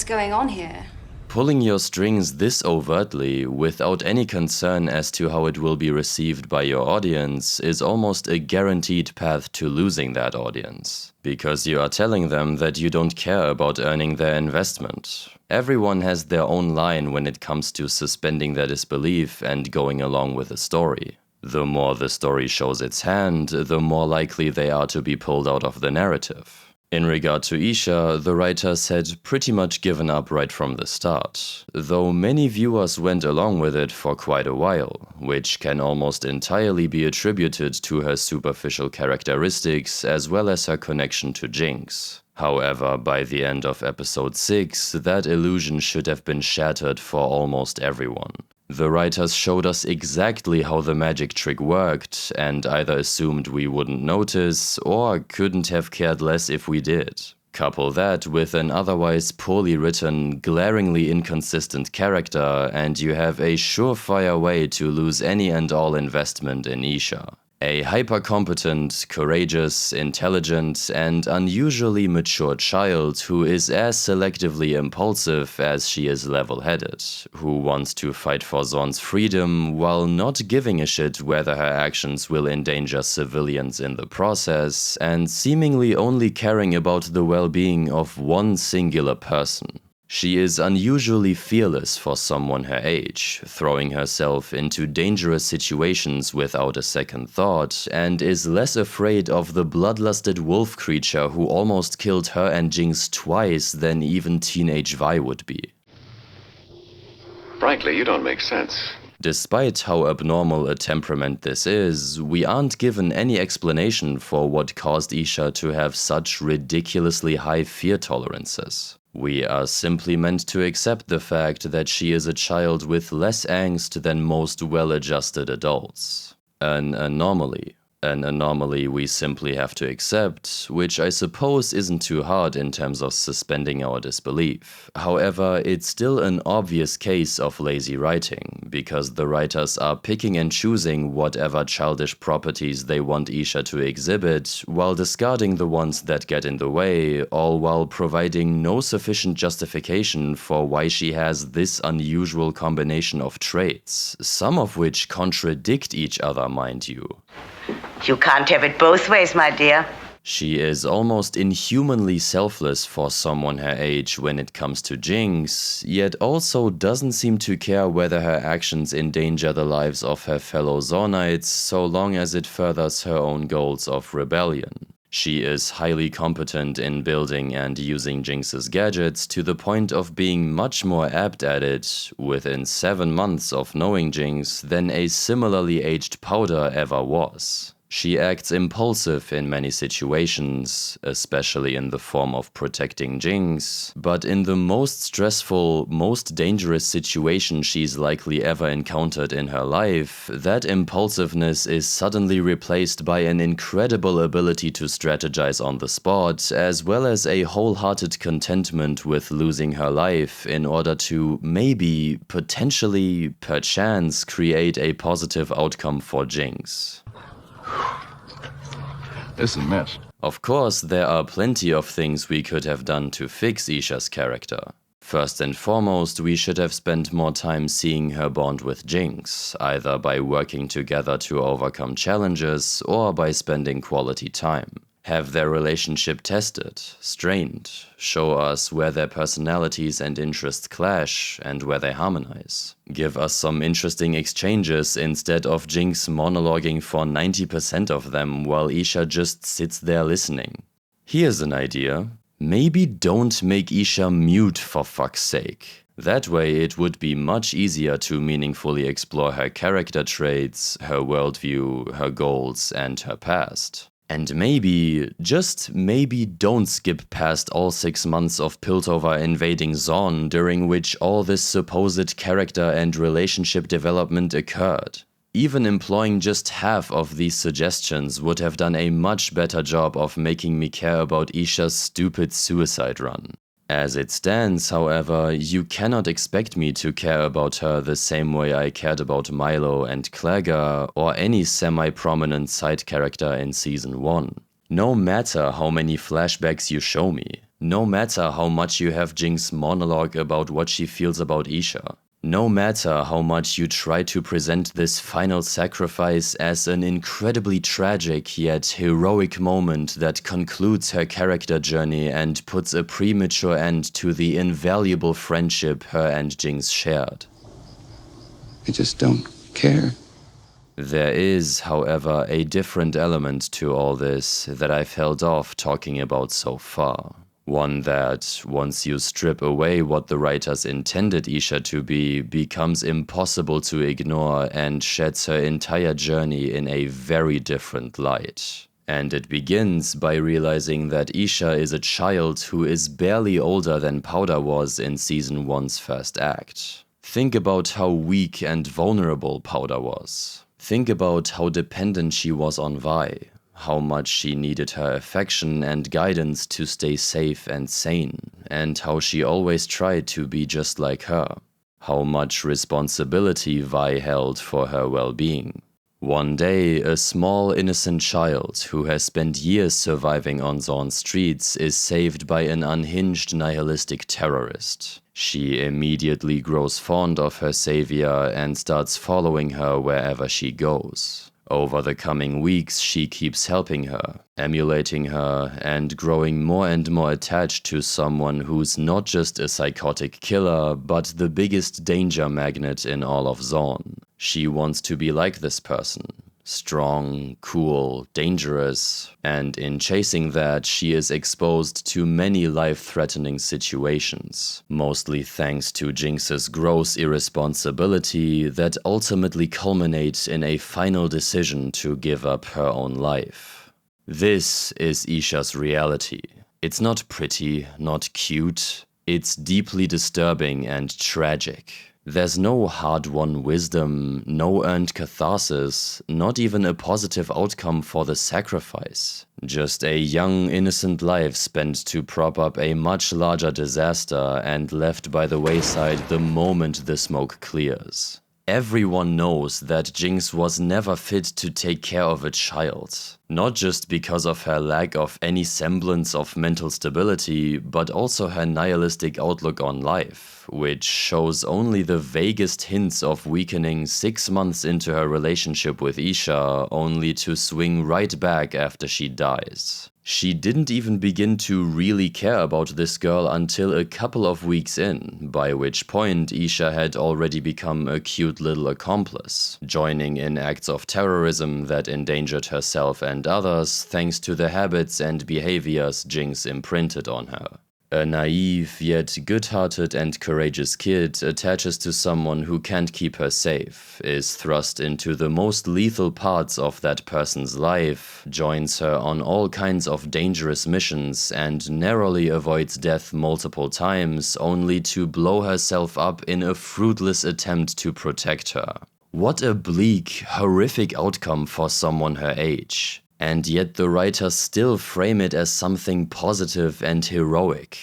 going on here. Pulling your strings this overtly, without any concern as to how it will be received by your audience, is almost a guaranteed path to losing that audience, because you are telling them that you don't care about earning their investment. Everyone has their own line when it comes to suspending their disbelief and going along with the story. The more the story shows its hand, the more likely they are to be pulled out of the narrative. In regard to Isha, the writers had pretty much given up right from the start, though many viewers went along with it for quite a while, which can almost entirely be attributed to her superficial characteristics as well as her connection to Jinx. However, by the end of episode 6, that illusion should have been shattered for almost everyone. The writers showed us exactly how the magic trick worked, and either assumed we wouldn't notice, or couldn't have cared less if we did. Couple that with an otherwise poorly written, glaringly inconsistent character, and you have a surefire way to lose any and all investment in Isha. A hyper-competent, courageous, intelligent, and unusually mature child who is as selectively impulsive as she is level-headed, who wants to fight for Zorn's freedom while not giving a shit whether her actions will endanger civilians in the process, and seemingly only caring about the well-being of one singular person. She is unusually fearless for someone her age, throwing herself into dangerous situations without a second thought, and is less afraid of the bloodlusted wolf creature who almost killed her and Jinx twice than even teenage Vi would be. Frankly, you don't make sense. Despite how abnormal a temperament this is, we aren't given any explanation for what caused Isha to have such ridiculously high fear tolerances. We are simply meant to accept the fact that she is a child with less angst than most well-adjusted adults. An anomaly. An anomaly we simply have to accept, which I suppose isn't too hard in terms of suspending our disbelief. However, it's still an obvious case of lazy writing, because the writers are picking and choosing whatever childish properties they want Isha to exhibit, while discarding the ones that get in the way, all while providing no sufficient justification for why she has this unusual combination of traits, some of which contradict each other, mind you. You can't have it both ways, my dear. She is almost inhumanly selfless for someone her age when it comes to Jinx, yet also doesn't seem to care whether her actions endanger the lives of her fellow Zornites so long as it furthers her own goals of rebellion. She is highly competent in building and using Jinx's gadgets to the point of being much more apt at it within 7 months of knowing Jinx than a similarly aged Powder ever was. She acts impulsive in many situations, especially in the form of protecting Jinx, but in the most stressful, most dangerous situation she's likely ever encountered in her life, that impulsiveness is suddenly replaced by an incredible ability to strategize on the spot, as well as a wholehearted contentment with losing her life in order to maybe, potentially, perchance, create a positive outcome for Jinx. This is a mess. Of course, there are plenty of things we could have done to fix Isha's character. First and foremost, we should have spent more time seeing her bond with Jinx, either by working together to overcome challenges or by spending quality time. Have their relationship tested, strained, show us where their personalities and interests clash and where they harmonize. Give us some interesting exchanges instead of Jinx monologuing for 90% of them while Isha just sits there listening. Here's an idea. Maybe don't make Isha mute for fuck's sake. That way it would be much easier to meaningfully explore her character traits, her worldview, her goals, and her past. And maybe, just maybe, don't skip past all 6 months of Piltover invading Zorn, during which all this supposed character and relationship development occurred. Even employing just half of these suggestions would have done a much better job of making me care about Isha's stupid suicide run. As it stands, however, you cannot expect me to care about her the same way I cared about Milo and Clagger or any semi-prominent side character in Season 1. No matter how many flashbacks you show me, no matter how much you have Jinx monologue about what she feels about Isha, no matter how much you try to present this final sacrifice as an incredibly tragic yet heroic moment that concludes her character journey and puts a premature end to the invaluable friendship her and Jinx shared. I just don't care. There is, however, a different element to all this that I've held off talking about so far. One that, once you strip away what the writers intended Isha to be, becomes impossible to ignore and sheds her entire journey in a very different light. And it begins by realizing that Isha is a child who is barely older than Powder was in Season 1's first act. Think about how weak and vulnerable Powder was. Think about how dependent she was on Vi. How much she needed her affection and guidance to stay safe and sane, and how she always tried to be just like her. How much responsibility Vi held for her well-being. One day, a small innocent child who has spent years surviving on Zorn's streets is saved by an unhinged nihilistic terrorist. She immediately grows fond of her savior and starts following her wherever she goes. Over the coming weeks, she keeps helping her, emulating her, and growing more and more attached to someone who's not just a psychotic killer, but the biggest danger magnet in all of Zorn. She wants to be like this person. Strong, cool, dangerous, and in chasing that, she is exposed to many life-threatening situations, mostly thanks to Jinx's gross irresponsibility that ultimately culminates in a final decision to give up her own life. This is Isha's reality. It's not pretty, not cute, it's deeply disturbing and tragic. There's no hard-won wisdom, no earned catharsis, not even a positive outcome for the sacrifice. Just a young, innocent life spent to prop up a much larger disaster and left by the wayside the moment the smoke clears. Everyone knows that Jinx was never fit to take care of a child. Not just because of her lack of any semblance of mental stability, but also her nihilistic outlook on life, which shows only the vaguest hints of weakening 6 months into her relationship with Isha, only to swing right back after she dies. She didn't even begin to really care about this girl until a couple of weeks in, by which point Isha had already become a cute little accomplice, joining in acts of terrorism that endangered herself and others thanks to the habits and behaviors Jinx imprinted on her. A naive, yet good-hearted and courageous kid attaches to someone who can't keep her safe, is thrust into the most lethal parts of that person's life, joins her on all kinds of dangerous missions, and narrowly avoids death multiple times, only to blow herself up in a fruitless attempt to protect her. What a bleak, horrific outcome for someone her age. And yet the writers still frame it as something positive and heroic.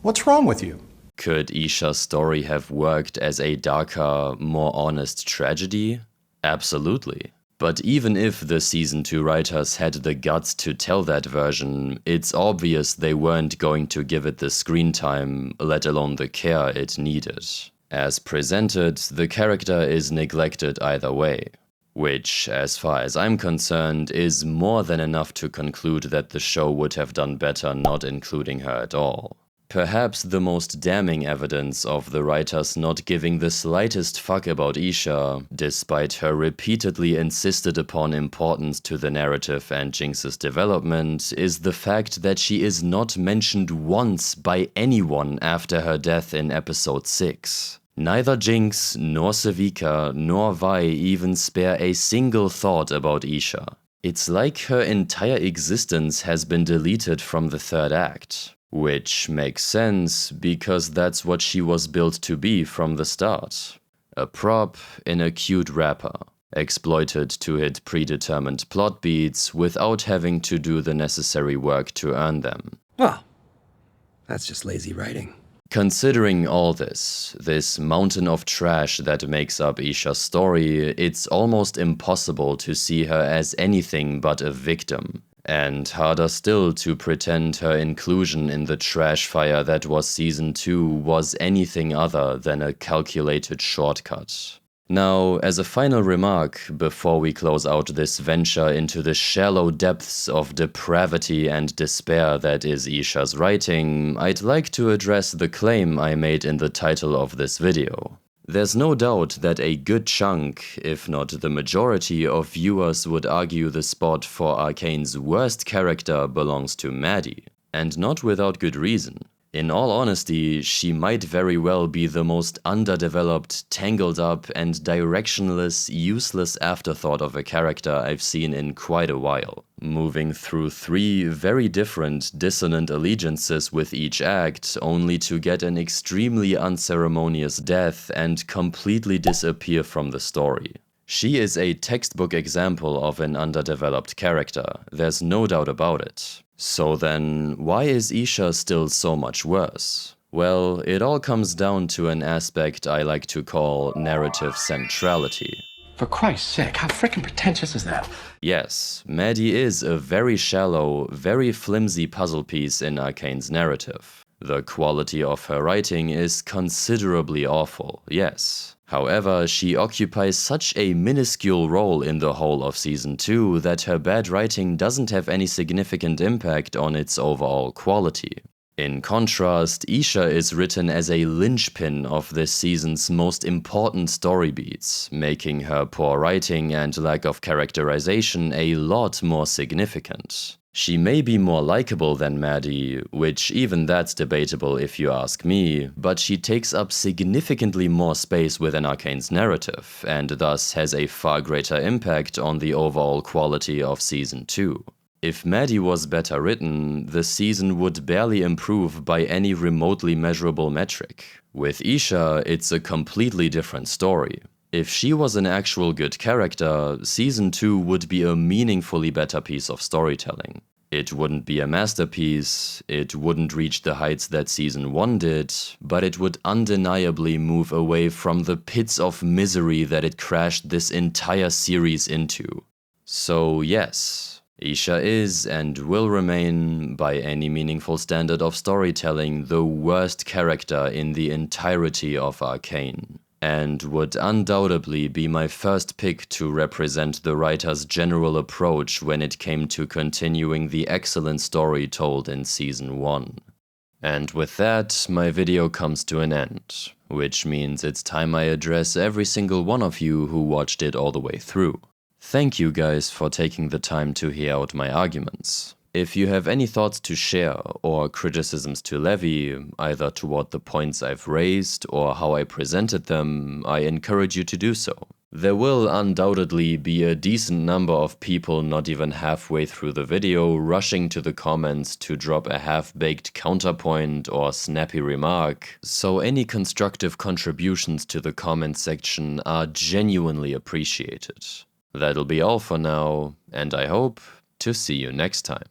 What's wrong with you? Could Isha's story have worked as a darker, more honest tragedy? Absolutely. But even if the Season 2 writers had the guts to tell that version, it's obvious they weren't going to give it the screen time, let alone the care it needed. As presented, the character is neglected either way. Which, as far as I'm concerned, is more than enough to conclude that the show would have done better not including her at all. Perhaps the most damning evidence of the writers not giving the slightest fuck about Isha, despite her repeatedly insisted upon importance to the narrative and Jinx's development, is the fact that she is not mentioned once by anyone after her death in episode 6. Neither Jinx, nor Savika, nor Vi even spare a single thought about Isha. It's like her entire existence has been deleted from the third act. Which makes sense, because that's what she was built to be from the start. A prop in a cute wrapper, exploited to hit predetermined plot beats without having to do the necessary work to earn them. Well, that's just lazy writing. Considering all this mountain of trash that makes up Isha's story, it's almost impossible to see her as anything but a victim. And harder still to pretend her inclusion in the trash fire that was Season 2 was anything other than a calculated shortcut. Now, as a final remark, before we close out this venture into the shallow depths of depravity and despair that is Isha's writing, I'd like to address the claim I made in the title of this video. There's no doubt that a good chunk, if not the majority, of viewers would argue the spot for Arcane's worst character belongs to Maddie, and not without good reason. In all honesty, she might very well be the most underdeveloped, tangled up, and directionless, useless afterthought of a character I've seen in quite a while. Moving through 3 very different, dissonant allegiances with each act, only to get an extremely unceremonious death and completely disappear from the story. She is a textbook example of an underdeveloped character, there's no doubt about it. So then, why is Isha still so much worse? Well, it all comes down to an aspect I like to call narrative centrality. For Christ's sake, how freaking pretentious is that? Yes, Maddie is a very shallow, very flimsy puzzle piece in Arcane's narrative. The quality of her writing is considerably awful, yes. However, she occupies such a minuscule role in the whole of Season 2 that her bad writing doesn't have any significant impact on its overall quality. In contrast, Isha is written as a linchpin of this season's most important story beats, making her poor writing and lack of characterization a lot more significant. She may be more likable than Maddie, which even that's debatable if you ask me, but she takes up significantly more space within Arcane's narrative, and thus has a far greater impact on the overall quality of Season 2. If Maddie was better written, the season would barely improve by any remotely measurable metric. With Isha, it's a completely different story. If she was an actual good character, Season 2 would be a meaningfully better piece of storytelling. It wouldn't be a masterpiece, it wouldn't reach the heights that Season 1 did, but it would undeniably move away from the pits of misery that it crashed this entire series into. So yes, Isha is and will remain, by any meaningful standard of storytelling, the worst character in the entirety of Arcane, and would undoubtedly be my first pick to represent the writer's general approach when it came to continuing the excellent story told in Season 1. And with that, my video comes to an end, which means it's time I address every single one of you who watched it all the way through. Thank you guys for taking the time to hear out my arguments. If you have any thoughts to share or criticisms to levy, either toward the points I've raised or how I presented them, I encourage you to do so. There will undoubtedly be a decent number of people not even halfway through the video rushing to the comments to drop a half-baked counterpoint or snappy remark, so any constructive contributions to the comment section are genuinely appreciated. That'll be all for now, and I hope to see you next time.